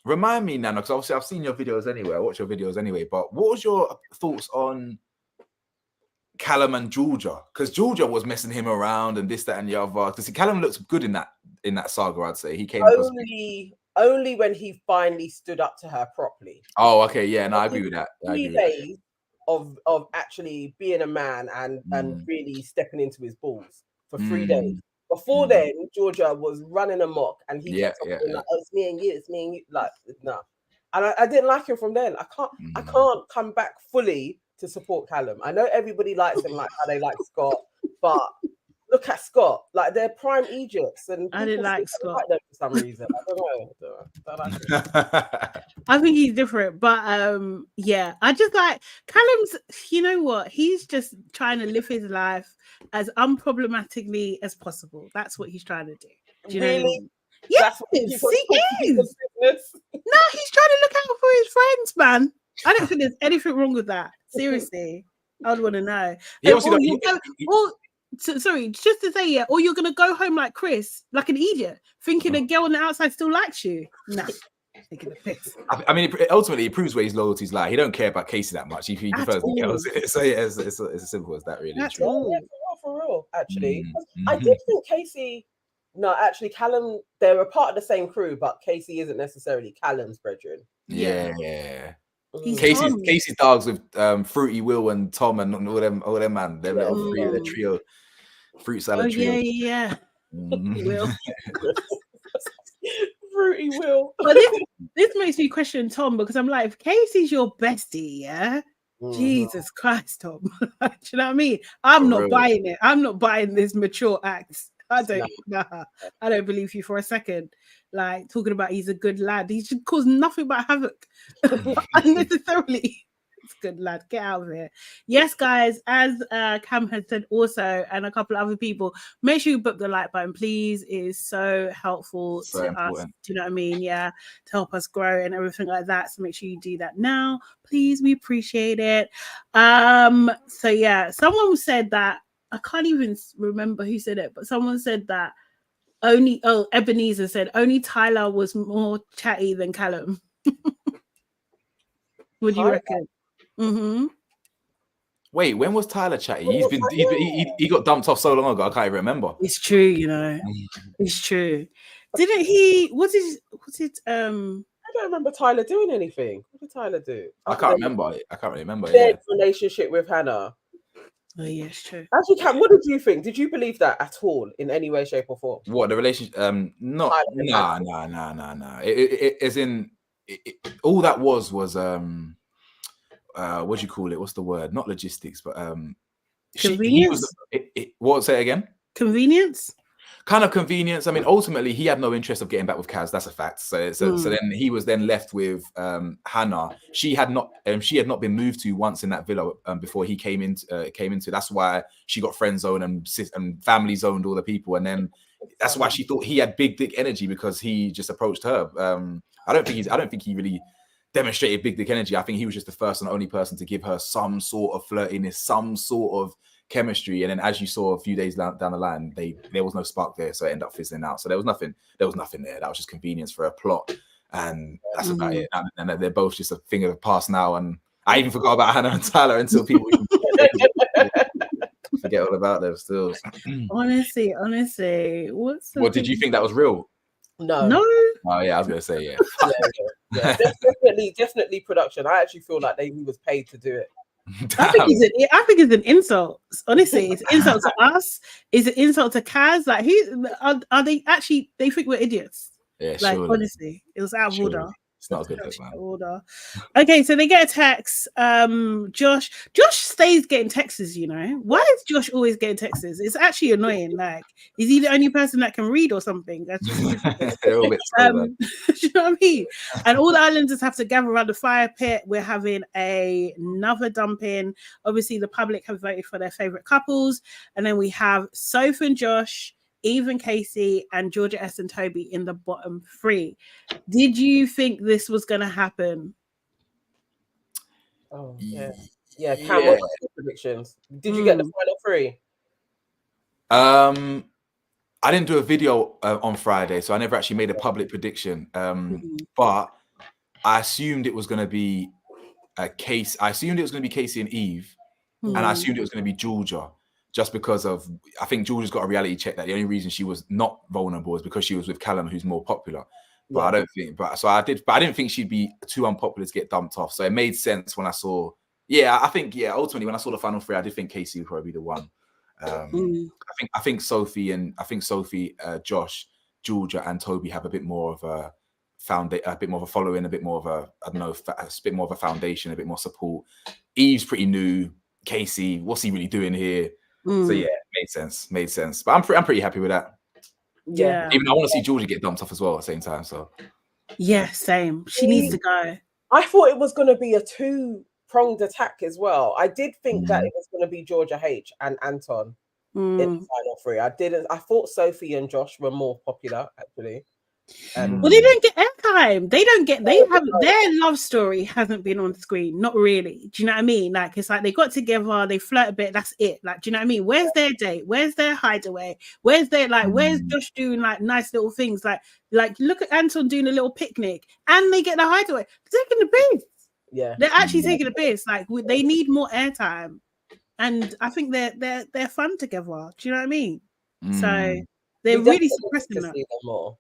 remind me, Nana, because obviously I've seen your videos anyway. I watch your videos anyway. But what was your thoughts on Callum and Georgia? Because Georgia was messing him around and this, that, and the other. Because Callum looks good in that saga, I'd say. He came only when he finally stood up to her properly. Oh, okay, yeah, no, I agree with that. 3 days of actually being a man and really stepping into his balls for 3 days. Before then, Georgia was running amok, and he kept talking like, "Oh, it's me and you," like, no. And I didn't like him from then. I can't come back fully to support Callum. I know everybody likes him like how they like Scott, but look at Scott, like they're prime Egypts, and I didn't like Scott like them for some reason. I don't know. I think he's different, but yeah, I just like Callum's. You know what? He's just trying to live his life as unproblematically as possible. That's what he's trying to do. Do you know what I mean? Yes, he is. No, he's trying to look out for his friends, man. I don't think there's anything wrong with that. Seriously, I'd want to know. Sorry, just to say, or you're gonna go home like Chris, like an idiot, thinking a girl on the outside still likes you. No, taking the piss. I mean, ultimately, it proves where his loyalties lie. He don't care about Casey that much. He prefers the girls. So yeah, it's as simple as that, really. That's all. For real, actually. I did think Casey. No, actually, Callum. They were part of the same crew, but Casey isn't necessarily Callum's brethren. Yeah. Casey's dogs with Fruity Will and Tom and all them man. They're the trio. Fruit salad trio. Yeah. Will. Fruity Will. But this makes me question Tom, because I'm like, if Casey's your bestie, yeah. Jesus Christ, Tom. Do you know what I mean? I'm not buying it. I'm not buying this mature act. I don't believe you for a second. Like, talking about he's a good lad. He should cause nothing but havoc unnecessarily. It's good lad. Get out of here. Yes, guys, as Cam had said also, and a couple of other people, make sure you book the like button, please. It is so helpful to us. Do you know what I mean? Yeah, to help us grow and everything like that. So make sure you do that now, please. We appreciate it. So yeah, someone said that, I can't even remember who said it, but someone said that Ebenezer said only Tyler was more chatty than Callum. What do you reckon? Wait, when was Tyler chatty? He got dumped off so long ago. I can't even remember. It's true, you know. It's true. Didn't he? Was it? I don't remember Tyler doing anything. What did Tyler do? I can't remember. I can't really remember. Their relationship with Hannah. Oh yeah, it's true. Actually, Cam, what did you think? Did you believe that at all in any way, shape, or form? What, the relationship? Nah. It as in all that was what do you call it? What's the word? Not logistics, but convenience. What? Say it again. Convenience. Kind of convenience. I mean, ultimately, he had no interest of getting back with Kaz. That's a fact. So then he was then left with Hannah. She had not been moved to once in that villa before he came into. That's why she got friend zoned and family zoned all the people. And then that's why she thought he had big dick energy, because he just approached her. I don't think he really demonstrated big dick energy. I think he was just the first and only person to give her some sort of flirtiness, some sort of chemistry, and then as you saw a few days down the line, there was no spark there, so it ended up fizzling out. So there was nothing there. That was just convenience for a plot, and that's about it. And they're both just a thing of the past now. And I even forgot about Hannah and Tyler until people even forget all about them still. Honestly, what did you think that was real? No. Oh yeah, I was gonna say yeah. Yeah. Definitely production. I actually feel like he was paid to do it. I think it's an insult. Honestly, it's an insult to us. It's an insult to Kaz. Like, are they actually? They think we're idiots. Yeah, like surely. Honestly, it was out of order. It's not a good look, man. Order. Okay, so they get a text. Josh stays getting texts. You know, why is Josh always getting texts? It's actually annoying. Like, is he the only person that can read or something? That's just a little bit slow, do you know what I mean? And all the islanders have to gather around the fire pit. We're having another dumping. Obviously, the public have voted for their favorite couples, and then we have Soph and Josh, Eve and Casey, and Georgia S and Toby in the bottom 3. Did you think this was going to happen? Oh, yeah. Yeah, Cam, what's your predictions? Did you get the final 3? I didn't do a video on Friday, so I never actually made a public prediction. But I assumed it was going to be Casey. I assumed it was going to be Casey and Eve, and I assumed it was going to be Georgia. Just because I think Georgia's got a reality check that the only reason she was not vulnerable is because she was with Callum, who's more popular. But I don't think, I didn't think she'd be too unpopular to get dumped off. So it made sense when I saw, ultimately when I saw the final 3, I did think Casey would probably be the one. I think Sophie, Josh, Georgia, and Toby have a bit more of a following, a bit more of a bit more of a foundation, a bit more support. Eve's pretty new. Casey, what's he really doing here? So yeah, it made sense. But I'm pretty happy with that. Yeah. Even though I want to see Georgia get dumped off as well at the same time. So yeah, same. She needs to go. I thought it was going to be a 2-pronged attack as well. I did think that it was going to be Georgia H and Anton in the final 3. I thought Sophie and Josh were more popular actually. Well, they don't get airtime. Their love story hasn't been on screen. Not really. Do you know what I mean? Like, it's like they got together, they flirt a bit. That's it. Like, do you know what I mean? Where's their date? Where's their hideaway? Where's Josh doing like nice little things? Like look at Anton doing a little picnic, and they get the hideaway. They're taking the piss. Yeah, they're actually taking the piss. Like, they need more airtime, and I think they're fun together. Do you know what I mean? So they're really suppressing that. More.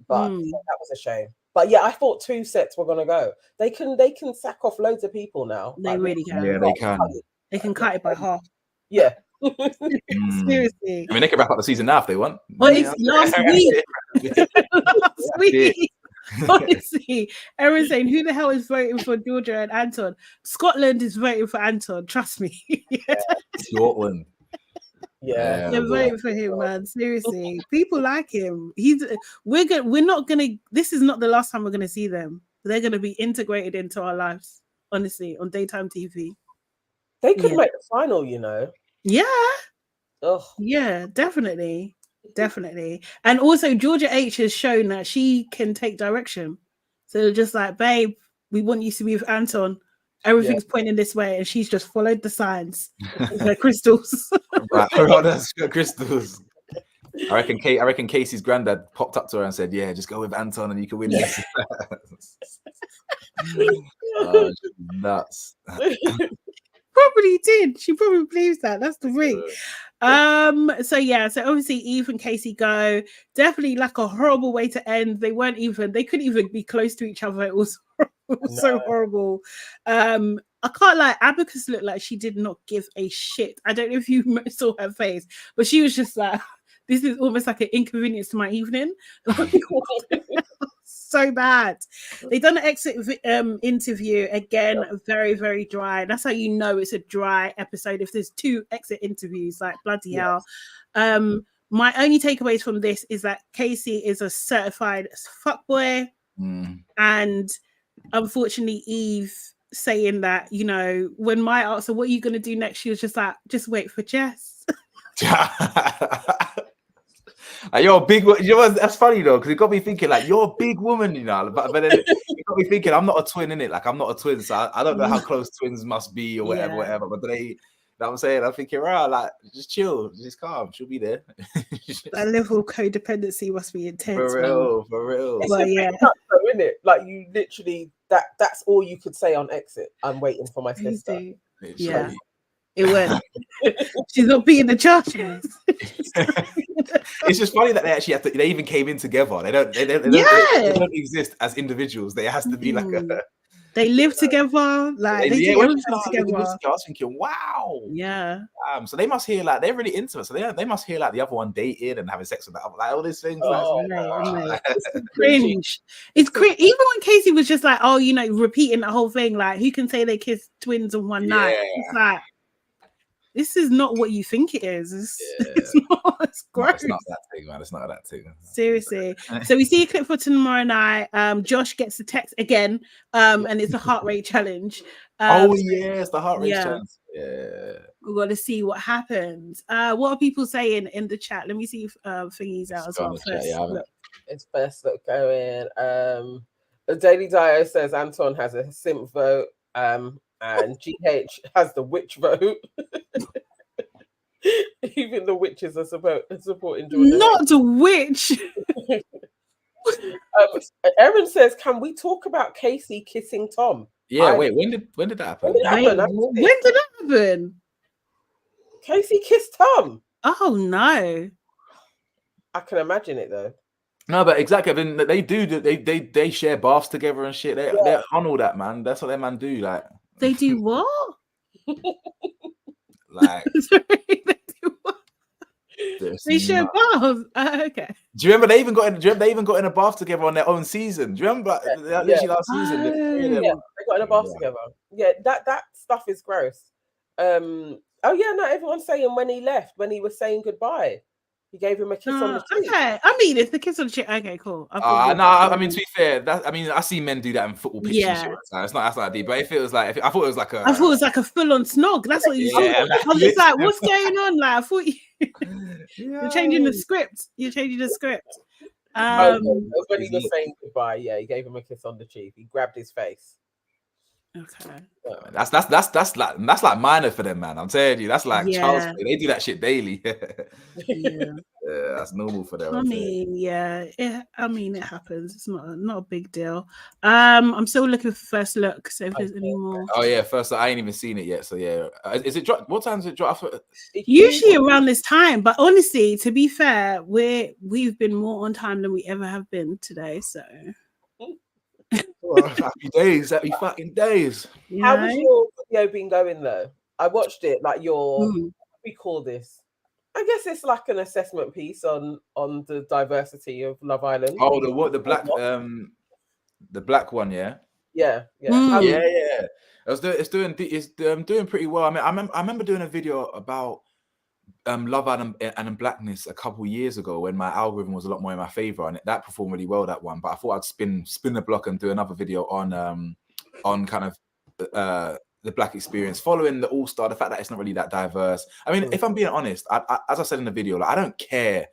But that was a shame. But yeah, I thought 2 sets were gonna go. They can sack off loads of people now. They really can. Yeah, they can. They can cut it by half. Yeah. Seriously. I mean, they can wrap up the season now if they want. Well, it's last week. Last week. Honestly, everyone's saying, who the hell is voting for Georgia and Anton? Scotland is voting for Anton. Trust me. Scotland. Yeah, they're voting for him, man. Seriously, people like him. We're not gonna. This is not the last time we're gonna see them. They're gonna be integrated into our lives. Honestly, on daytime TV, they could make the final. You know. Yeah. Ugh. Yeah, definitely. And also, Georgia H has shown that she can take direction. So just like, babe, we want you to be with Anton. Everything's pointing this way, and she's just followed the signs with her crystals. Right, that's crystals. I reckon Casey's granddad popped up to her and said, "Yeah, just go with Anton, and you can win this." Oh, nuts. Probably did. She probably believes that. That's the thing. So obviously Eve and Casey go. Definitely like a horrible way to end. They couldn't even be close to each other. It was so horrible. I can't lie, Abacus looked like she did not give a shit. I don't know if you saw her face, but she was just like, this is almost like an inconvenience to my evening. So bad. They done an exit interview again, very, very dry. That's how you know it's a dry episode. If there's 2 exit interviews, like bloody hell. My only takeaways from this is that Casey is a certified fuckboy, and unfortunately Eve saying that, you know, when Maya asked her, what are you going to do next, she was just like, just wait for Jess. You're a big, you know what, that's funny though, because it got me thinking, like, you're a big woman, you know, but then it got me thinking, I'm not a twin, innit? Like, I'm not a twin, so I don't know how close twins must be or whatever, but I'm saying, I'm thinking, right, like, just chill, just calm. She'll be there. That level of codependency must be intense. For real, for real. It's Well, a bit yeah. nuts though, isn't it? Like you literally that's all you could say on exit. I'm waiting for my sister. Yeah, it went. She's not beating the charges. It's just funny that they actually have to. They even came in together. They don't exist as individuals. There has to be like a. They live together. Like they do everything together. I was thinking, wow. Yeah. So they must hear like they're really intimate. So they must hear like the other one dating and having sex with that other, like all these things. Oh, mate. It's cringe. It's cringe. Even when Casey was just like, oh, you know, repeating the whole thing, like who can say they kissed twins on one night? It's like, this is not what you think it is. It's not. It's gross. It's not that thing, man. It's not that thing. Seriously. So we see a clip for tomorrow night. Josh gets the text again, and it's a heart rate challenge. It's the heart rate challenge. Yeah. We've got to see what happens. What are people saying in the chat? Let me see if thingy's out as well first. It's first look going. The Daily Dio says Anton has a simp vote. And GH has the witch vote. Even the witches are supporting Jordan. Not the witch. Erin says, "Can we talk about Casey kissing Tom?" Yeah, wait. When did that happen? When did that happen? Casey kissed Tom. Oh no! I can imagine it though. No, but exactly. I mean, they share baths together and shit. They're on all that, man. That's what their man do. Like they do what? Like they do what? They share baths. Okay. Do you remember they even got in a bath together on their own season? Do you remember? Literally last season. They got in a bath together. Yeah, that stuff is gross. Oh yeah, no, everyone's saying when he left, when he was saying goodbye, he gave him a kiss on the cheek. Okay, I mean, it's the kiss on the cheek. Okay, cool. No, I mean, to be fair, I see men do that in football pitches. Yeah, it's not that deep, but if it was like, I thought it was like a full-on snog. That's what you said. I was just like, what's going on? Like, I thought you're changing the script. You're changing the scrict. When he was saying goodbye, he gave him a kiss on the cheek. He grabbed his face. Okay. That's like minor for them, man. I'm telling you, that's like child's play. They do that shit daily. That's normal for them. I mean, it happens. It's not a big deal. I'm still looking for first look. So if there's any more. Oh yeah, first look. I ain't even seen it yet. So yeah, is it drop? What time does it drop? Usually around this time, but honestly, to be fair, we've been more on time than we ever have been today. So. Happy fucking days. How has your video been going though? I watched it. Like what we call this? I guess it's like an assessment piece on the diversity of Love Island. Oh, the black one, yeah. It's doing pretty well. I mean, I remember doing a video about Love Island and Blackness a couple years ago when my algorithm was a lot more in my favor, and that performed really well, that one. But I thought I'd spin the block and do another video on kind of the black experience following the All-Star, the fact that it's not really that diverse. I mean, if I'm being honest, I as I said in the video, like, I don't care.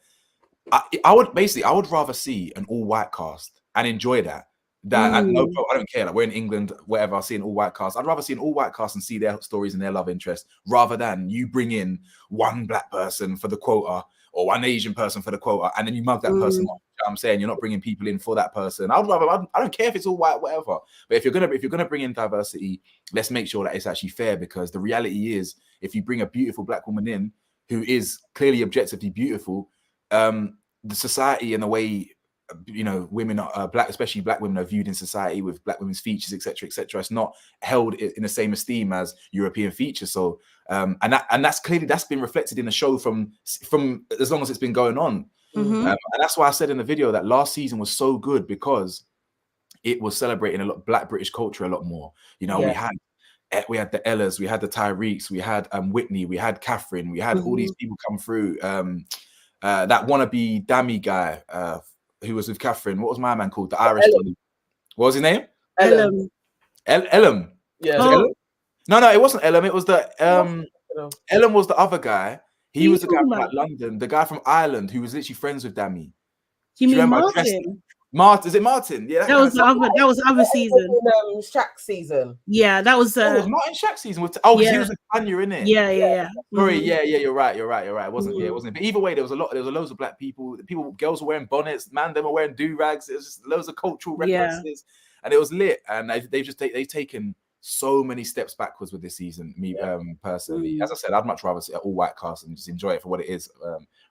I would rather see an all-white cast and enjoy that. I don't care. Like, we're in England, whatever. I see an all-white cast. I'd rather see an all-white cast and see their stories and their love interest, rather than you bring in one black person for the quota or one Asian person for the quota, and then you mug that person up. You know what I'm saying, you're not bringing people in for that person. I don't care if it's all white, whatever. But if you're gonna bring in diversity, let's make sure that it's actually fair. Because the reality is, if you bring a beautiful black woman in who is clearly objectively beautiful, the society and the way, you know, women are black, especially black women, are viewed in society with black women's features, etc., etc. It's not held in the same esteem as European features. So, and that's been reflected in the show from as long as it's been going on. And that's why I said in the video that last season was so good, because it was celebrating a lot Black British culture a lot more. You know, we had the Ellas, we had the Tyreeks, we had Whitney, we had Catherine, we had all these people come through. That wannabe Dammy guy. Who was with Catherine? What was my man called? The Irish dude. What was his name? Ellum. Ellum. Yeah. Oh. No, it wasn't Ellum. It was the Ellum was the other guy. He was the guy from like London, the guy from Ireland who was literally friends with Dammy. You mean Martin? Martin, is it Martin? Yeah, That was the other. That was the other season. Shaq's season. Yeah, that was. Oh, it was Martin Shaq season. Because yeah. he was a Tanya, in it. Yeah. Sorry, yeah, you're right. It wasn't. Yeah, it wasn't. But either way, there was loads of black people. Girls were wearing bonnets. Man, them were wearing do rags. It was just loads of cultural references, and it was lit. And they've taken so many steps backwards with this season. Me personally, as I said, I'd much rather see an all white cast and just enjoy it for what it is,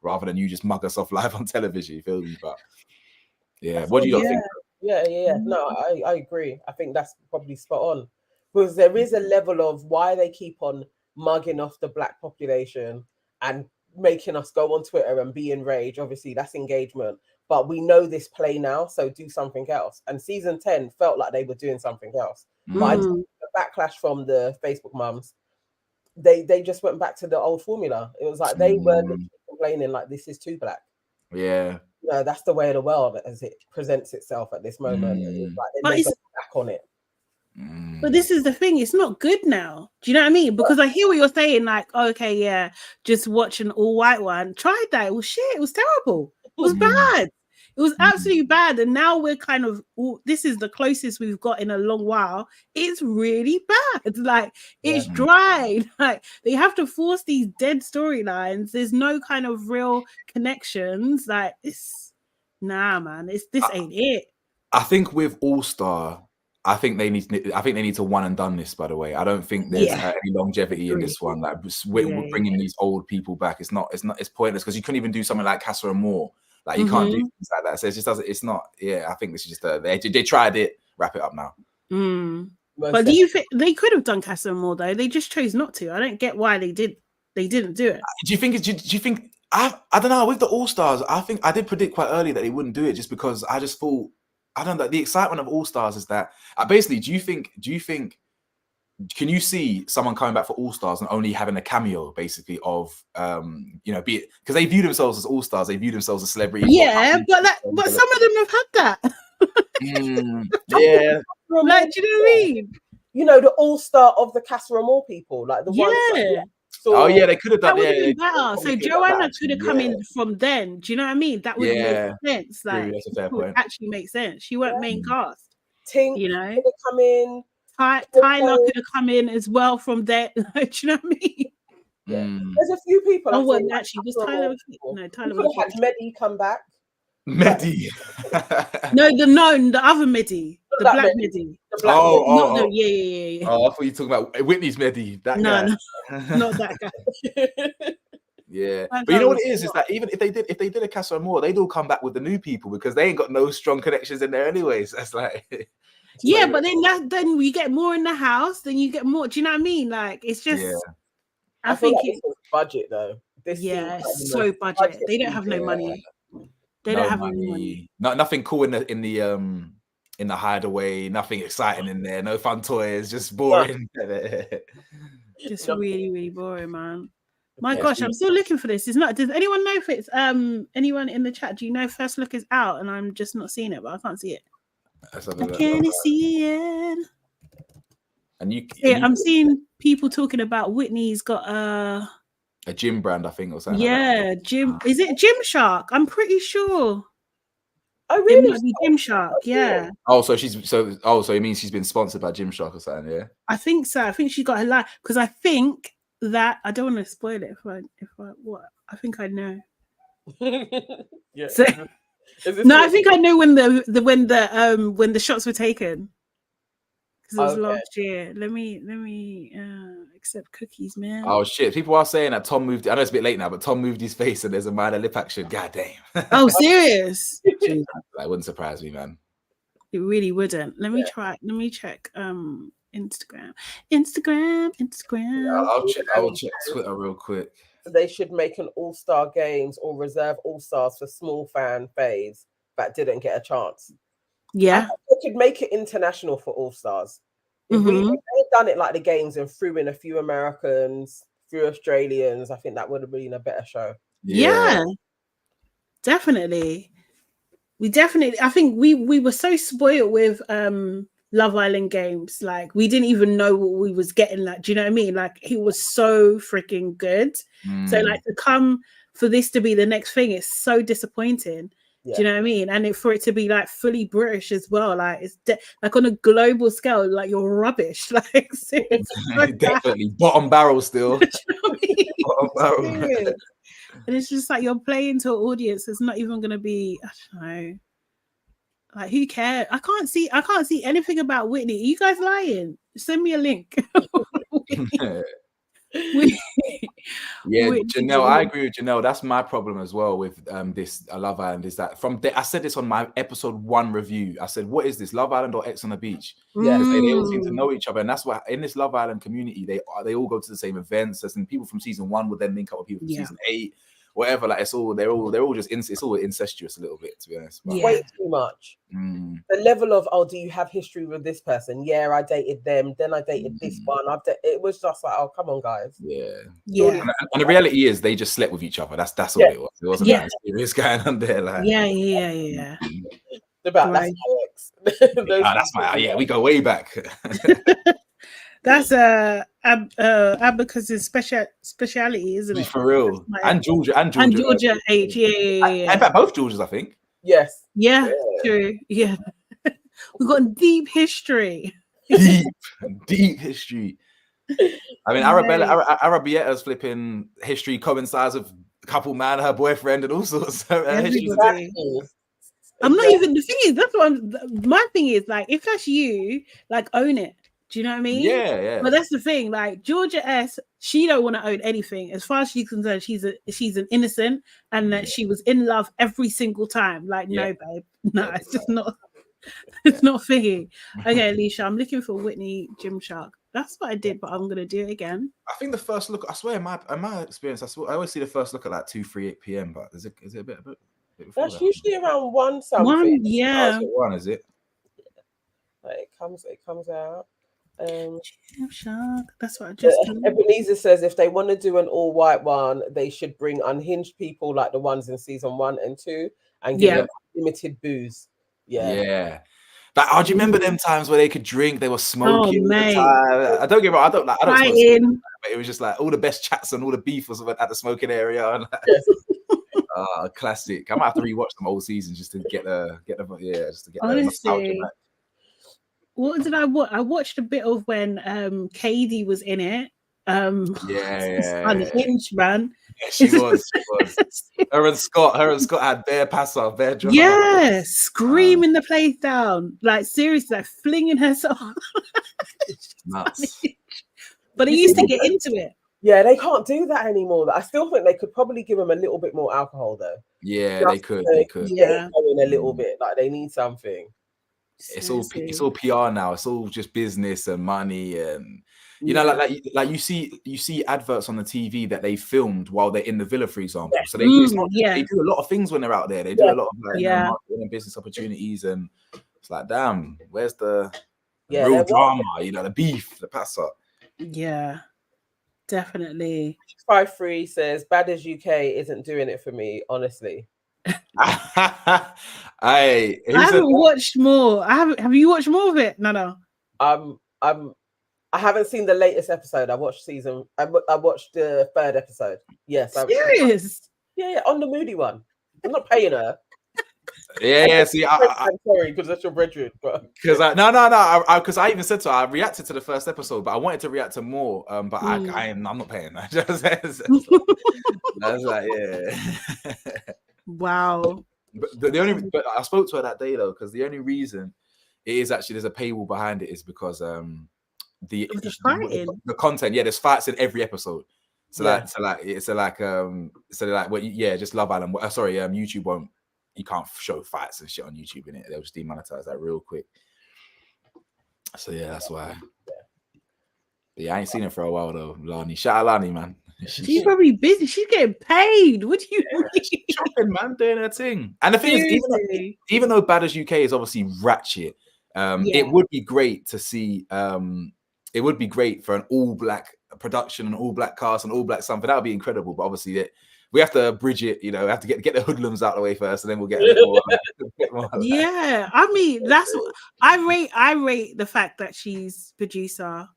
rather than you just mug us off live on television. You feel me? But yeah, what do you think? Yeah. No, I agree. I think that's probably spot on, because there is a level of why they keep on mugging off the black population and making us go on Twitter and be enraged. Obviously, that's engagement. But we know this play now, so do something else. And season 10 felt like they were doing something else. But the backlash from the Facebook mums, they just went back to the old formula. It was like they were complaining like this is too black. Yeah. No, that's the way of the world as it presents itself at this moment. It's like they make a back on it. But this is the thing, it's not good now. Do you know what I mean? Because I hear what you're saying, like, okay, yeah, just watch an all-white one. Tried that. It was shit. It was terrible. It was bad. It was absolutely bad. And now we're kind of, this is the closest we've got in a long while. It's really bad. Like, it's dry. Like, they have to force these dead storylines. There's no kind of real connections. Like, it's, nah, man, this ain't it. I think with All-Star, I think they need to one and done this. By the way, I don't think there's any longevity in this one. Like we're bringing these old people back. It's pointless, because you couldn't even do something like Casa Amor. Like you can't do things like that. So it just doesn't. It's not. Yeah, I think this is just they tried it. Wrap it up now. But do you think they could have done Casa Amor though? They just chose not to. I don't get why they didn't do it. Do you think? I don't know. With the All Stars, I think I did predict quite early that they wouldn't do it, just because I just thought. I don't know. The excitement of All Stars is that basically. Do you think? Can you see someone coming back for All Stars and only having a cameo, basically, of be it because they view themselves as All Stars, they view themselves as celebrities. Yeah, but some of them have had that. Yeah, like, do you know what I mean? You know, the All Star of the Casa Amor people, like the ones. Oh yeah, they could have done. That would have been better. So Joanna could have come in from then. Do you know what I mean? That would make sense. Like, that's a fair point. Actually makes sense. She weren't main cast. Tings, you know, could have come in. Tyler could have come in as well from there. Do you know what I mean? Yeah, there's a few people. Oh, well, actually, was Tyler? No, Tyler was had Mehdi come back. Mehdi. the other Mehdi, the black Mehdi. Oh, yeah. Oh, I thought you were talking about Whitney's Mehdi. That guy. No, not that guy. Yeah, but you know what it is that even if they did a Casa Amor, they'd all come back with the new people because they ain't got no strong connections in there anyways. That's like. Yeah, but then we get more in the house, then you get more. Do you know what I mean? Like, it's just. Yeah. I think it's budget though. It's so budget. They don't have no money. They don't have any money. Nothing cool in the hideaway. Nothing exciting in there. No fun toys. Just boring. Just really, really boring, man. My gosh, I'm still looking for this. It's not. Does anyone know if it's anyone in the chat? Do you know First Look is out? And I'm just not seeing it, but I can't see it. I can't see it. I'm seeing people talking about Whitney's got a gym brand, I think, or something. Yeah, like gym. Is it Gymshark? I'm pretty sure. Oh, really? It might be Gymshark. Yeah. Oh, so it means she's been sponsored by Gymshark or something, yeah? I think so. I think she got her life because I think that I don't want to spoil it. I think I know. Yeah. So, no, I think I know when the shots were taken. Because it was last year. Let me accept cookies, man. Oh shit! People are saying that Tom moved. I know it's a bit late now, but Tom moved his face and there's a minor lip action. God damn. Oh, serious? That wouldn't surprise me, man. It really wouldn't. Let me try. Let me check. Instagram. Yeah, I'll check Twitter real quick. They should make an All-Star Games or reserve All-Stars for small fan faves that didn't get a chance. Yeah, they could make it international for All-Stars. If they'd done it like the games and threw in a few Americans, few Australians, I think that would have been a better show. Yeah, definitely. I think we were so spoiled with Love Island games. Like, we didn't even know what we was getting. Like, do you know what I mean? Like, it was so freaking good. So like, to come for this to be the next thing, it's so disappointing Do you know what I mean? And for it to be like fully British as well, like it's like on a global scale, like you're rubbish, like seriously, definitely bottom barrel still. Bottom barrel. And it's just like you're playing to an audience that's not even going to be, I don't know, like who cares? I can't see anything about Whitney. Are you guys lying? Send me a link. Yeah, Janelle, I agree with Janelle. That's my problem as well with this Love Island, is that I said this on my episode 1 review. I said, what is this, Love Island or X on the Beach? Yeah, they all seem to know each other, and that's why in this Love Island community, they all go to the same events. And people from season 1 would then link up with people from season 8, whatever. Like they're all just it's all incestuous a little bit, to be honest. But way too much. The level of, oh, do you have history with this person? Yeah, I dated them, then I dated this one. It was just like, oh, come on, guys. Yeah. And the reality is they just slept with each other. That's all it was. It wasn't that serious going on there. Like, About that's my ex. That's my we go way back. That's Abacus's speciality, isn't it? For real. And Georgia H. Yeah. In fact, both Georgias, I think. Yes. Yeah. True. Yeah. We've got deep history. Deep history. I mean, Arabietta's flipping history coincides with a couple man, her boyfriend, and all sorts of history. I'm not even, the thing is, that's what my thing is, like, if that's you, like, own it. Do you know what I mean? Yeah. But that's the thing. Like Georgia S, she don't want to own anything. As far as she's concerned, she's an innocent, and that she was in love every single time. Like, no, babe, no, it's just not. It's not thingy. Okay, Alicia, I'm looking for Whitney Gymshark. That's what I did, but I'm gonna do it again. I think the first look, I swear, in my experience, I always see the first look at like 2-3 p.m. But is it a bit before that's usually around 1 something. 1, yeah. 1, is it? Like it comes out. That's what I just. Ebenezer says if they want to do an all-white one, they should bring unhinged people like the ones in season 1 and 2, and give them limited booze. Yeah. But do you remember them times where they could drink? They were smoking. Oh, I don't get wrong. I don't smoke, but it was just like all the best chats and all the beef was at the smoking area. And classic. I might have to rewatch some old seasons just to get the honestly. What did I watch? I watched a bit of when Katie was in it. Unhinged, man. Yeah, she was. Her and Scott had bare pass off, bare drama. Yeah, screaming the place down. Like seriously, like flinging herself. Nuts. But he used to get into it. Yeah, they can't do that anymore. I still think they could probably give them a little bit more alcohol though. Yeah, they could. Yeah, a little bit. Like they need something. It's all PR now. It's all just business and money, and you know, like you see adverts on the TV that they filmed while they're in the villa, for example. So they they do a lot of things when they're out there. They do a lot of marketing and business opportunities, and it's like, damn, where's the real drama? You know, the beef, the pass up. Yeah, definitely. 53 says, "Bad as UK isn't doing it for me, honestly." I haven't watched more. Have you watched more of it? No. I haven't seen the latest episode. I watched the 3rd episode. Yes. Serious? Yeah, on the moody one. I'm not paying her. Yeah. See, I'm sorry, because that's your brethren. Because because I even said to her, I reacted to the 1st episode, but I wanted to react to more. But I'm not paying her. That's like, yeah. Wow. But I spoke to her that day though, because the only reason it is actually there's a paywall behind it is because the content, there's fights in every episode. Just Love Island. YouTube won't. You can't show fights and shit on YouTube in it. They'll just demonetize that real quick. So yeah, that's why. Yeah, I ain't seen it for a while though, Lani. Shout out Lani, man. She's probably busy. She's getting paid. What do you mean? Shopping, man, doing her thing. And the thing is, even though Bad as UK is obviously ratchet, it would be great to see. It would be great for an all-black production, an all-black cast, an all-black something. That would be incredible. But obviously, we have to bridge it. You know, we have to get the hoodlums out of the way first, and then we'll get a bit more. Yeah, I mean, that's what I rate the fact that she's producer.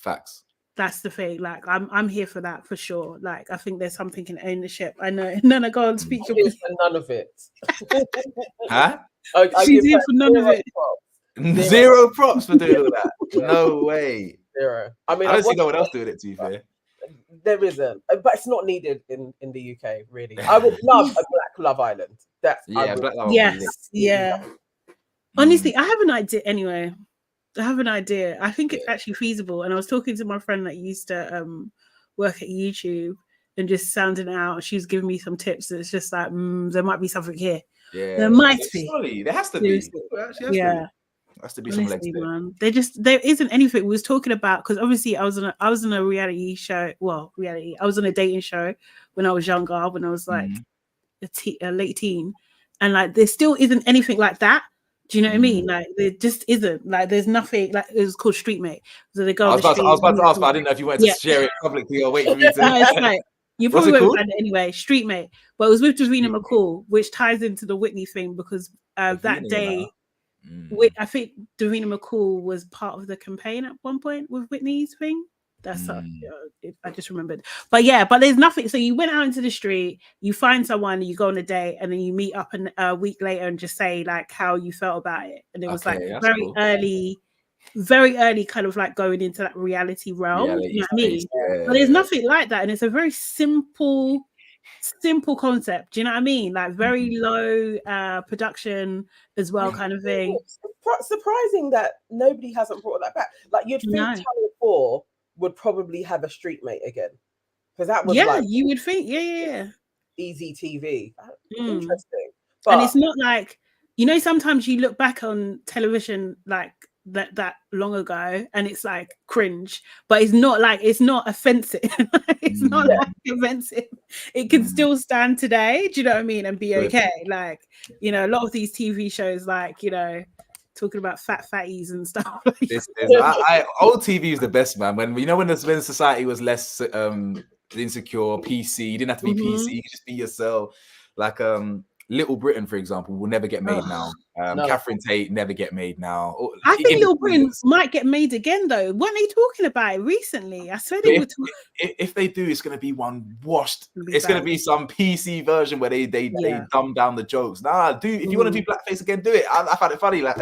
Facts. That's the thing. Like, I'm here for that for sure. Like, I think there's something in ownership. I know. Nana, go on, speak your Here's for none of it. Huh? I She's give here her for none of 0 it. props. Zero props for doing all that. No way. 0. I mean, I don't see no one else doing it, to be fair. There isn't, but it's not needed in the UK, really. I would love a Black Love Island. That's Yeah, Black Love. Yes, yeah. Honestly, I have an idea. Anyway, I have an idea. I think it's actually feasible. And I was talking to my friend that used to work at YouTube and just sounding out. She was giving me some tips. And it's just like, there might be something here. Yeah, there might be. Surely, there has to be. Yeah. Has to be some legs there. Man. There isn't anything. We was talking about, because obviously I was on a reality show. Well, reality. I was on a dating show when I was younger, when I was like a late teen, and like there still isn't anything like that. Do you know what I mean? Like there just isn't. Like there's nothing. Like it was called Street Mate. So they go. I was about to ask, but I didn't know if you wanted to share it publicly or wait for me to. No, it's like, you probably won't find it anyway. Street Mate, but it was with Davina McCall, which ties into the Whitney thing, because that day. I think Davina McCall was part of the campaign at one point with Whitney's thing. That's I just remembered. But yeah, but there's nothing. So you went out into the street, you find someone, you go on a date, and then you meet up a week later and just say like how you felt about it. And it was like very early kind of like going into that reality realm. You know what I mean? But there's nothing like that. And it's a very simple concept. Do you know what I mean? Like very low production as well, kind of thing. Surprising that nobody hasn't brought that back. Like you'd think Channel 4 would probably have a Street Mate again, because that was you would think easy TV. Interesting. But, and it's not like, you know, sometimes you look back on television like that long ago and it's like cringe, but it's not offensive. It's not like offensive. It can still stand today, do you know what I mean, and be okay. Like, you know, a lot of these TV shows, like, you know, talking about fatties and stuff. Old TV is the best, man. When when society was less insecure, PC, you didn't have to be PC, you could just be yourself. Like Little Britain, for example, will never get made now. Catherine Tate never get made now. I think Little Britain might get made again, though. Weren't they talking about it recently? I swear they were talking. If they do, it's going to be one washed. It's going to be some PC version where they dumb down the jokes. Nah, dude, if you want to do blackface again, do it. I found it funny, like.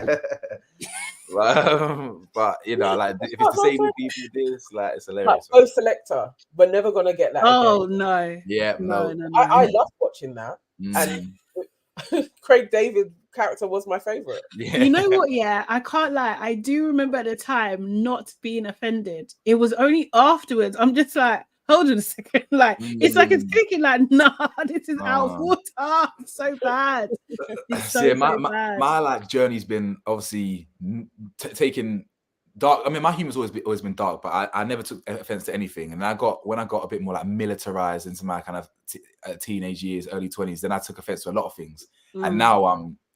But you know, like if it's the same people do this, like it's hilarious. Like, Selector, we're never going to get that. Oh again. No! Yeah, no. I love watching that, and Craig David character was my favorite. You know what? Yeah, I can't lie. I do remember at the time not being offended. It was only afterwards. I'm just like, hold on a second. Like, it's like it's clicking. Like, nah, this is out of water. It's so bad. It's so bad. My like journey's been obviously taking dark. I mean, my humor's always been dark, but I never took offense to anything. And when I got a bit more like militarized into my kind of teenage years, early 20s, then I took offense to a lot of things. And now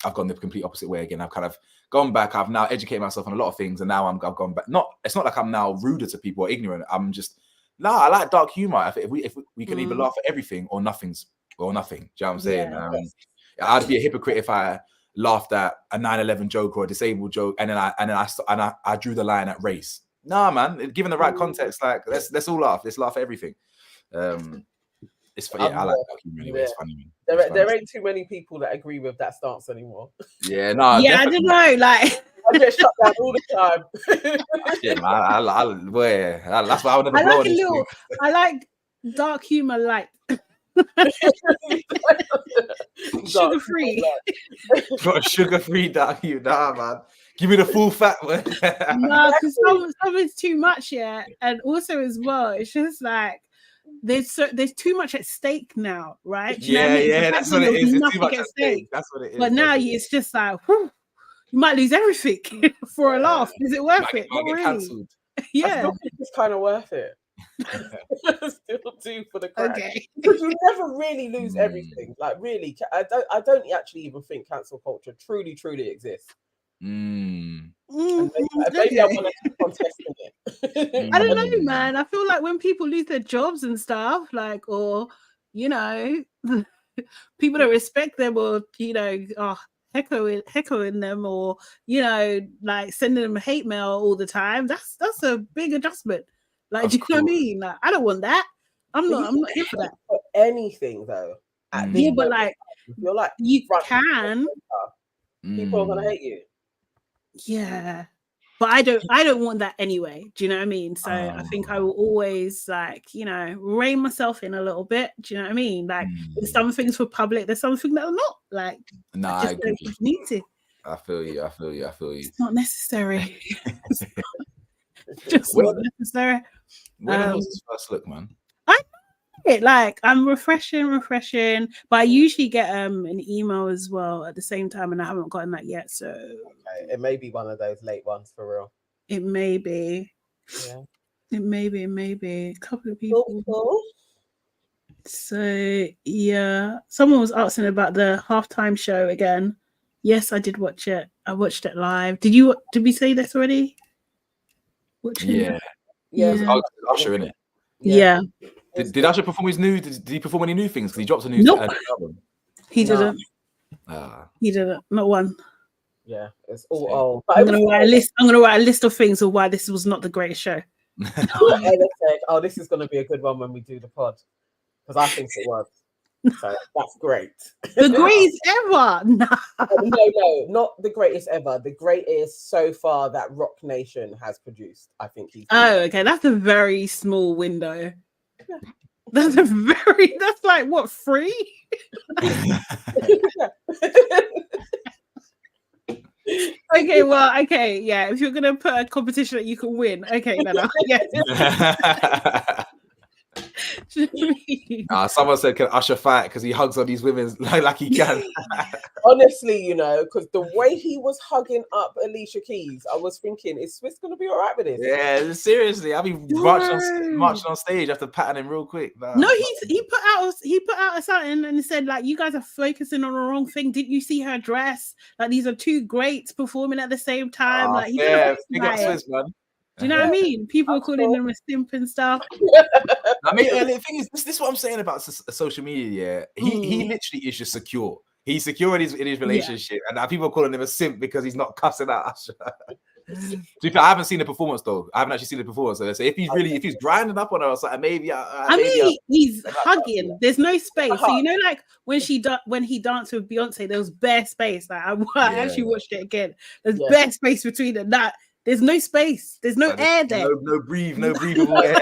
I've gone the complete opposite way again. I've kind of gone back. I've now educated myself on a lot of things, and now I've gone back. It's not like I'm now ruder to people or ignorant. I'm just I like dark humor. If we can either laugh at everything or nothing. Do you know what I'm saying? I'd be a hypocrite if I laughed at a 9/11 joke or a disabled joke, and then I drew the line at race. Nah, man. Given the right context, like let's all laugh. Let's laugh at everything. It's funny. I like that humor anyway. It's funny. There ain't too many people that agree with that stance anymore. Yeah, no. Yeah, definitely. I don't know. Like I get shut down all the time. Yeah, man, that's why I would never blow I like dark humor, like sugar-free. Sugar-free dark humor, nah, man. Give me the full fat one. No, because some is too much, yeah. And also as well, it's just like there's too much at stake now, right? Yeah, that's what it is. It's too much at stake. That's what it is. But now it's just like, whew, you might lose everything for a laugh. Is it worth it? Not really. Yeah, I think it's kind of worth it. Still do for the crack. Okay. Because you never really lose everything. Like really, I don't actually even think cancel culture truly exists. Maybe I want to keep on testing it. I don't know, man. I feel like when people lose their jobs and stuff, like, or you know, people don't respect them, or you know, heckling them, or you know, like sending them hate mail all the time. That's a big adjustment. Like, do you know what I mean? Like, I don't want that. I'm not here for that. For anything though. Yeah, but like, you're like, you can. People are gonna hate you. Yeah. But I don't want that anyway. Do you know what I mean? So I think I will always, like, you know, rein myself in a little bit. Do you know what I mean? Like, there's some things for public, there's something that are not. Like, nah, I just don't need to. I feel you. It's not necessary. Just not necessary. When was his first look, man? I know it. Like, I'm refreshing, but I usually get an email as well at the same time, and I haven't gotten that yet. So it may be one of those late ones for real. It may be. Yeah. It may be. A couple of people. Cool. So yeah, someone was asking about the halftime show again. Yes, I did watch it. I watched it live. Did we say this already? Yeah. Usher, innit? Yeah. Did Usher perform his new? Did he perform any new things? Because he dropped a new album. He didn't. He didn't. Not one. Yeah, it's all old. I'm gonna write a list of things of why this was not the greatest show. Oh, this is gonna be a good one when we do the pod, because I think it was. So that's great. The greatest ever. No, not the greatest ever. The greatest so far that Rock Nation has produced. I think he's. Oh, okay. That's a very small window. That's like what, 3? Okay, yeah. If you're gonna put a competition that you can win, okay, Nana. Yes. Someone said, "Can Usher fight?" Because he hugs on these women like he can. Honestly, you know, because the way he was hugging up Alicia Keys, I was thinking, is Swiss gonna be all right with this? Yeah, seriously. I mean, marching on stage after patting him real quick. No, he put out something and said, like, you guys are focusing on the wrong thing. Didn't you see her dress? Like, these are two greats performing at the same time. Like, big up Swiss, man. Do you know what I mean? People are calling them a simp and stuff. I mean, the thing is, this is what I'm saying about social media. Yeah, he literally is just secure. He's secure in his relationship, and people are calling him a simp because he's not cussing out Usher. I haven't seen the performance though. I haven't actually seen the performance. So if he's grinding up on her or something, maybe. He's hugging. There's no space. So you know, like when he danced with Beyonce, there was bare space. Like I actually watched it again. There's bare space between them. There's no space. There's no air there. No breathable air.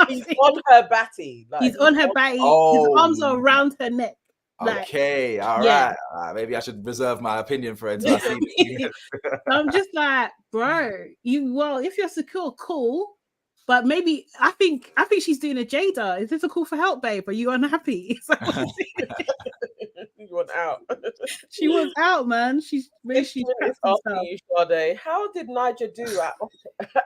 He's on her batty. He's on her batty. His arms are around her neck. Okay, all right. Maybe I should reserve my opinion for it. I'm just like, bro. If you're secure, cool. But maybe I think she's doing a Jada. Is this a call for help, babe? Are you unhappy? She went out. She was out, man. She's asking you, Sade, how did Niger do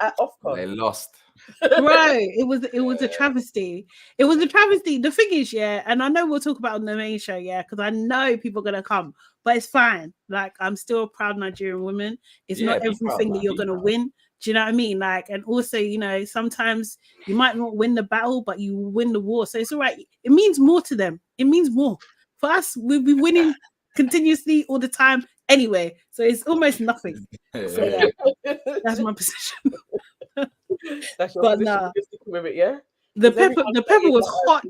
at Ofcon? They lost. Bro, it was a travesty. It was a travesty. The thing is, and I know we'll talk about it on the main show, because I know people are gonna come, but it's fine. Like, I'm still a proud Nigerian woman. It's not everything that you're gonna win. Do you know what I mean? Like, and also, you know, sometimes you might not win the battle, but you win the war. So it's all right. It means more to them. It means more. For us, we'll be winning continuously all the time anyway. So it's almost nothing. So that's my position. That's your position with it, yeah? The pepper was hot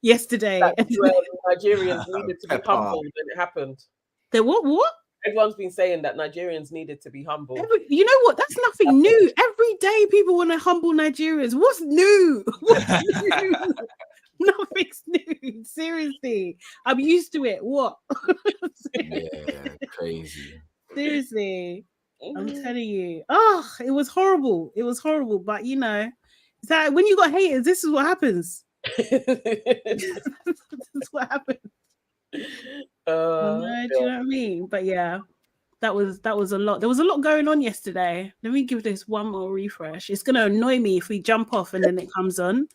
yesterday. Nigerians needed to be humble when it happened. The what? Everyone's been saying that Nigerians needed to be humble. You know what? That's nothing new. Every day people want to humble Nigerians. What's new? Nothing's new. Seriously. I'm used to it. What? Crazy. Seriously. I'm telling you. Oh, it was horrible. It was horrible. But you know, it's like when you got haters, this is what happens. This is what happens. Do you know what I mean? But yeah, that was a lot. There was a lot going on yesterday. Let me give this one more refresh. It's gonna annoy me if we jump off and then it comes on.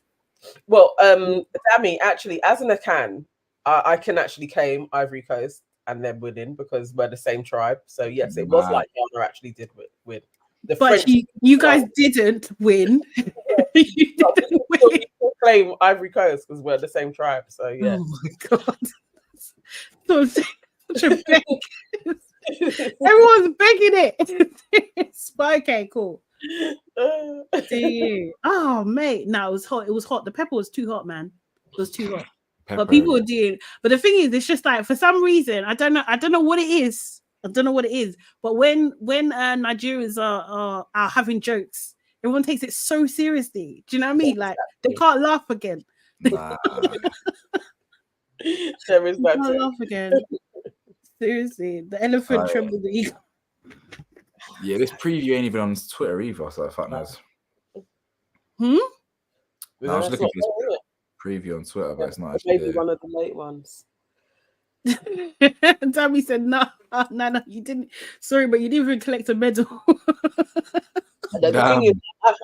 Well, Dami, actually, as an Akan, I can actually claim Ivory Coast and they're winning because we're the same tribe. So yes, it was like Ghana actually did win. But French, you guys didn't win. You didn't win. Claim Ivory Coast because we're the same tribe. So yeah. Oh my god. Such a beg. Everyone's begging it. But okay, cool. Do you? Oh, mate. No, it was hot. It was hot. The pepper was too hot, man. It was too hot. But people were doing. But the thing is, it's just like for some reason, I don't know what it is. I don't know what it is. But when Nigerians are having jokes, everyone takes it so seriously. Do you know what I mean? Like they can't laugh again. Nah. There is that. Can't laugh again. Seriously, the elephant trembled the eagle. Yeah, this preview ain't even on Twitter either, so fuck knows. Hmm? No, I was looking for this preview on Twitter, but it's not actually maybe there. one of the late ones. Tammy said, no, you didn't. Sorry, but you didn't even collect a medal. The thing is,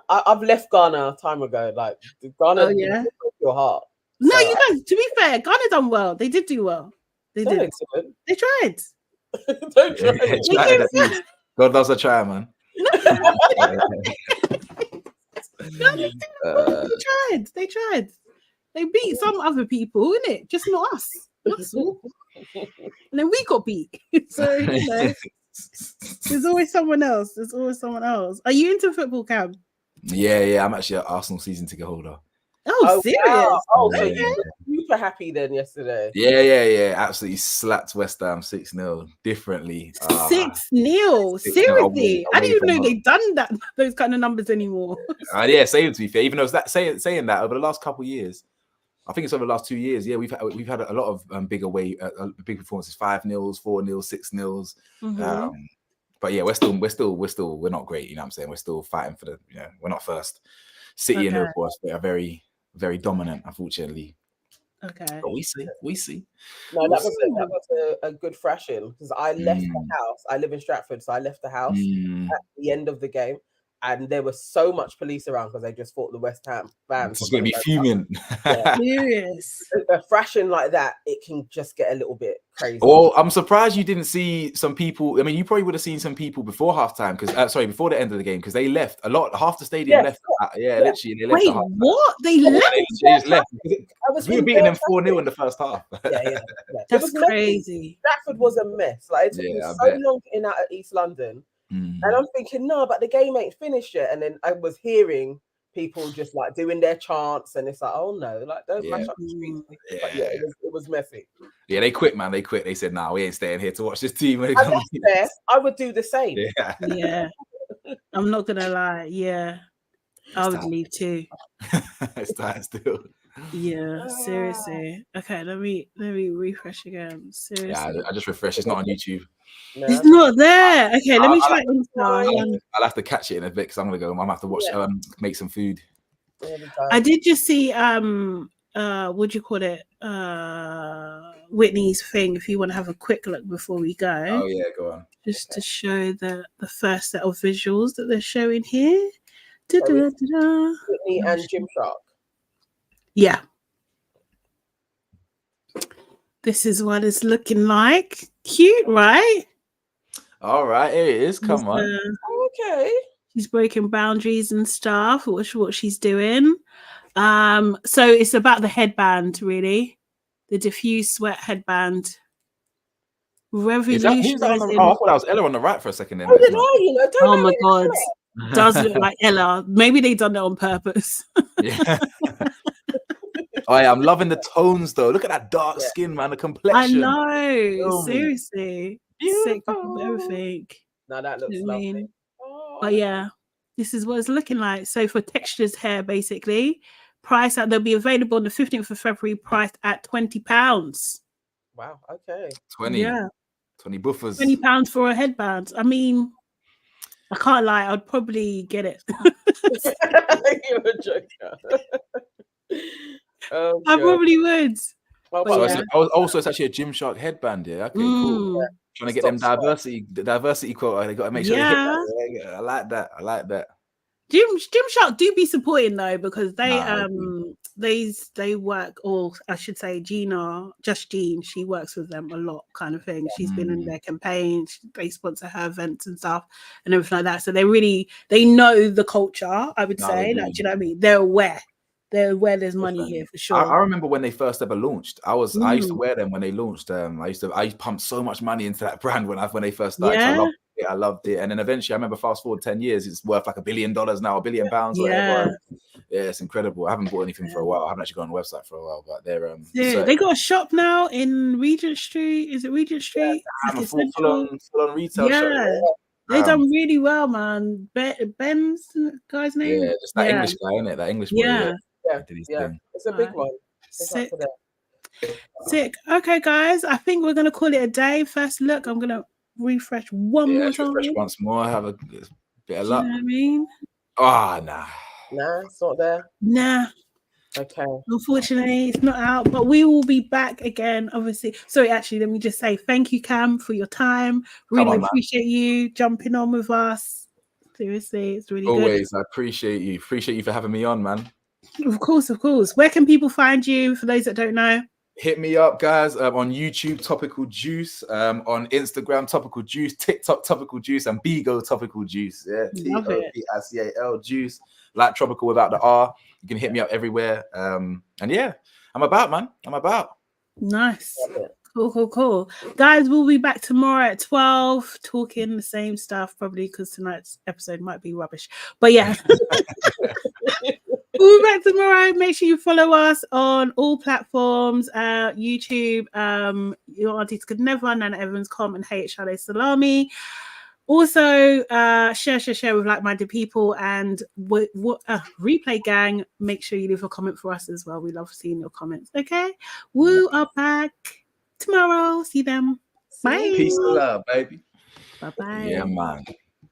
I've left Ghana a time ago. Like Ghana, breaks your heart. No, you guys. To be fair, Ghana done well. They did do well. They did. Excellent. They tried. Don't try. God loves a try, man. They tried. They beat some other people, innit? Just not us. That's all. And then we got beat. So you know, there's always someone else. Are you into football, Cam? Yeah. I'm actually an Arsenal season ticket holder. Oh, serious? Wow. Oh, so yeah. you were super happy then yesterday. Yeah. Absolutely slapped West Ham 6-0 differently. 6-0. Seriously. I didn't even know they'd done that, those kind of numbers anymore. Yeah, same to be fair. Even though that saying that over the last couple of years, I think it's over the last 2 years. Yeah, we've had a lot of big performances: 5-0, 4-0, 6-0. But yeah, we're not great. You know what I'm saying? We're still fighting for the. We're not first. City and Liverpool are very, very dominant, unfortunately. Okay. But we see. No, that was a good thrashing because I left the house. I live in Stratford, so I left the house at the end of the game. And there was so much police around because they just fought the West Ham fans. It's going to be fuming. Serious. A thrashing like that, it can just get a little bit crazy. Well, I'm surprised you didn't see some people. I mean, you probably would have seen some people before halftime before the end of the game because they left a lot. Half the stadium left. Literally, they left. Wait, what? They left? They just left. We were beating them 4-0 in the first half. That's crazy. Stratford was a mess. Like it took me so long getting out of East London. And I'm thinking, no, but the game ain't finished yet. And then I was hearing people just like doing their chants, and it's like, oh no, like don't mash up the streets. But it was messy. Yeah, they quit, man. They quit. They said, "Nah, we ain't staying here to watch this team." I would do the same. Yeah. I'm not gonna lie. Yeah, I would leave too. It's time still. Yeah, seriously. Okay, let me refresh again. Seriously. Yeah, I just refreshed. It's not on YouTube. No. It's not there. Okay, let me try Insta. I'll have to catch it in a bit because I'm gonna go. I'm gonna have to watch. Make some food. I did just see what do you call it? Whitney's thing. If you want to have a quick look before we go. Oh yeah, go on. Just to show the first set of visuals that they're showing here. Whitney and Gymshark. Yeah. This is what it's looking like. Cute, right? All right, here it is. Come on. Okay. She's breaking boundaries and stuff. Watch what she's doing. So it's about the headband, really. The diffuse sweat headband. Is that, who's that on the, I thought that was Ella on the right for a second. Then, oh my god. Does look like Ella. Maybe they done it on purpose. Yeah. Oh yeah, I'm loving the tones though. Look at that dark skin, man. The complexion. I know. Seriously. Sick of everything. No, that looks lovely. But yeah, this is what it's looking like. So for textures hair, basically, price out. They'll be available on the 15th of February, priced at £20. Wow. Okay. 20 buffers. £20 for a headband. I mean, I can't lie. I'd probably get it. You're a joker. I probably would. Also, it's actually a Gymshark headband. Yeah. Okay. Cool. Trying to get them diversity quota. They got to make sure. I like that. Gymshark do be supporting though because they work, or I should say Jean, she works with them a lot, kind of thing. She's been in their campaigns, they sponsor her events and stuff and everything like that. So they know the culture, I would say. Like, do you know what I mean? They're aware there's money here for sure. I remember when they first ever launched. I used to wear them when they launched. I pumped so much money into that brand when they first started. I loved it. And then eventually, I remember fast forward 10 years, it's worth like $1 billion now, £1 billion, whatever. Yeah, it's incredible. I haven't bought anything for a while. I haven't actually gone on the website for a while, but they're they got a shop now in Regent Street. Is it Regent Street? I'm a full on retail shop. They done really well, man. Ben's the guy's name. Yeah, just that English guy, isn't it? That English boy. Yeah. It's a big one. Sick. Okay, guys. I think we're gonna call it a day. First look, I'm gonna refresh one more time. Refresh once more. Have a bit of luck. You know what I mean? Oh, nah. Nah, it's not there. Nah. Okay. Unfortunately, it's not out, but we will be back again, obviously. Sorry, actually, let me just say thank you, Cam, for your time. Really appreciate you jumping on with us. Seriously, it's really good. Always, I appreciate you. Appreciate you for having me on, man. Of course, of course. Where can people find you, for those that don't know? Hit me up, guys, on YouTube, Topical Juice, on Instagram, Topical Juice, TikTok, Topical Juice, and Bigo, Topical Juice. Yeah, TOPICAL Juice, like tropical without the R. You can hit me up everywhere. And yeah, I'm about, man. I'm about. Nice. Cool. Guys, we'll be back tomorrow at 12, talking the same stuff, probably because tonight's episode might be rubbish. But yeah. We'll be back tomorrow. Make sure you follow us on all platforms, YouTube, Your Aunties Could Never, Nana Evans, Com, and Hey, it's Sade Salami. Also, share with like-minded people, and Replay Gang, make sure you leave a comment for us as well. We love seeing your comments. Okay, we are back tomorrow. See them. Bye. Peace and love, baby. Bye-bye. Yeah, man.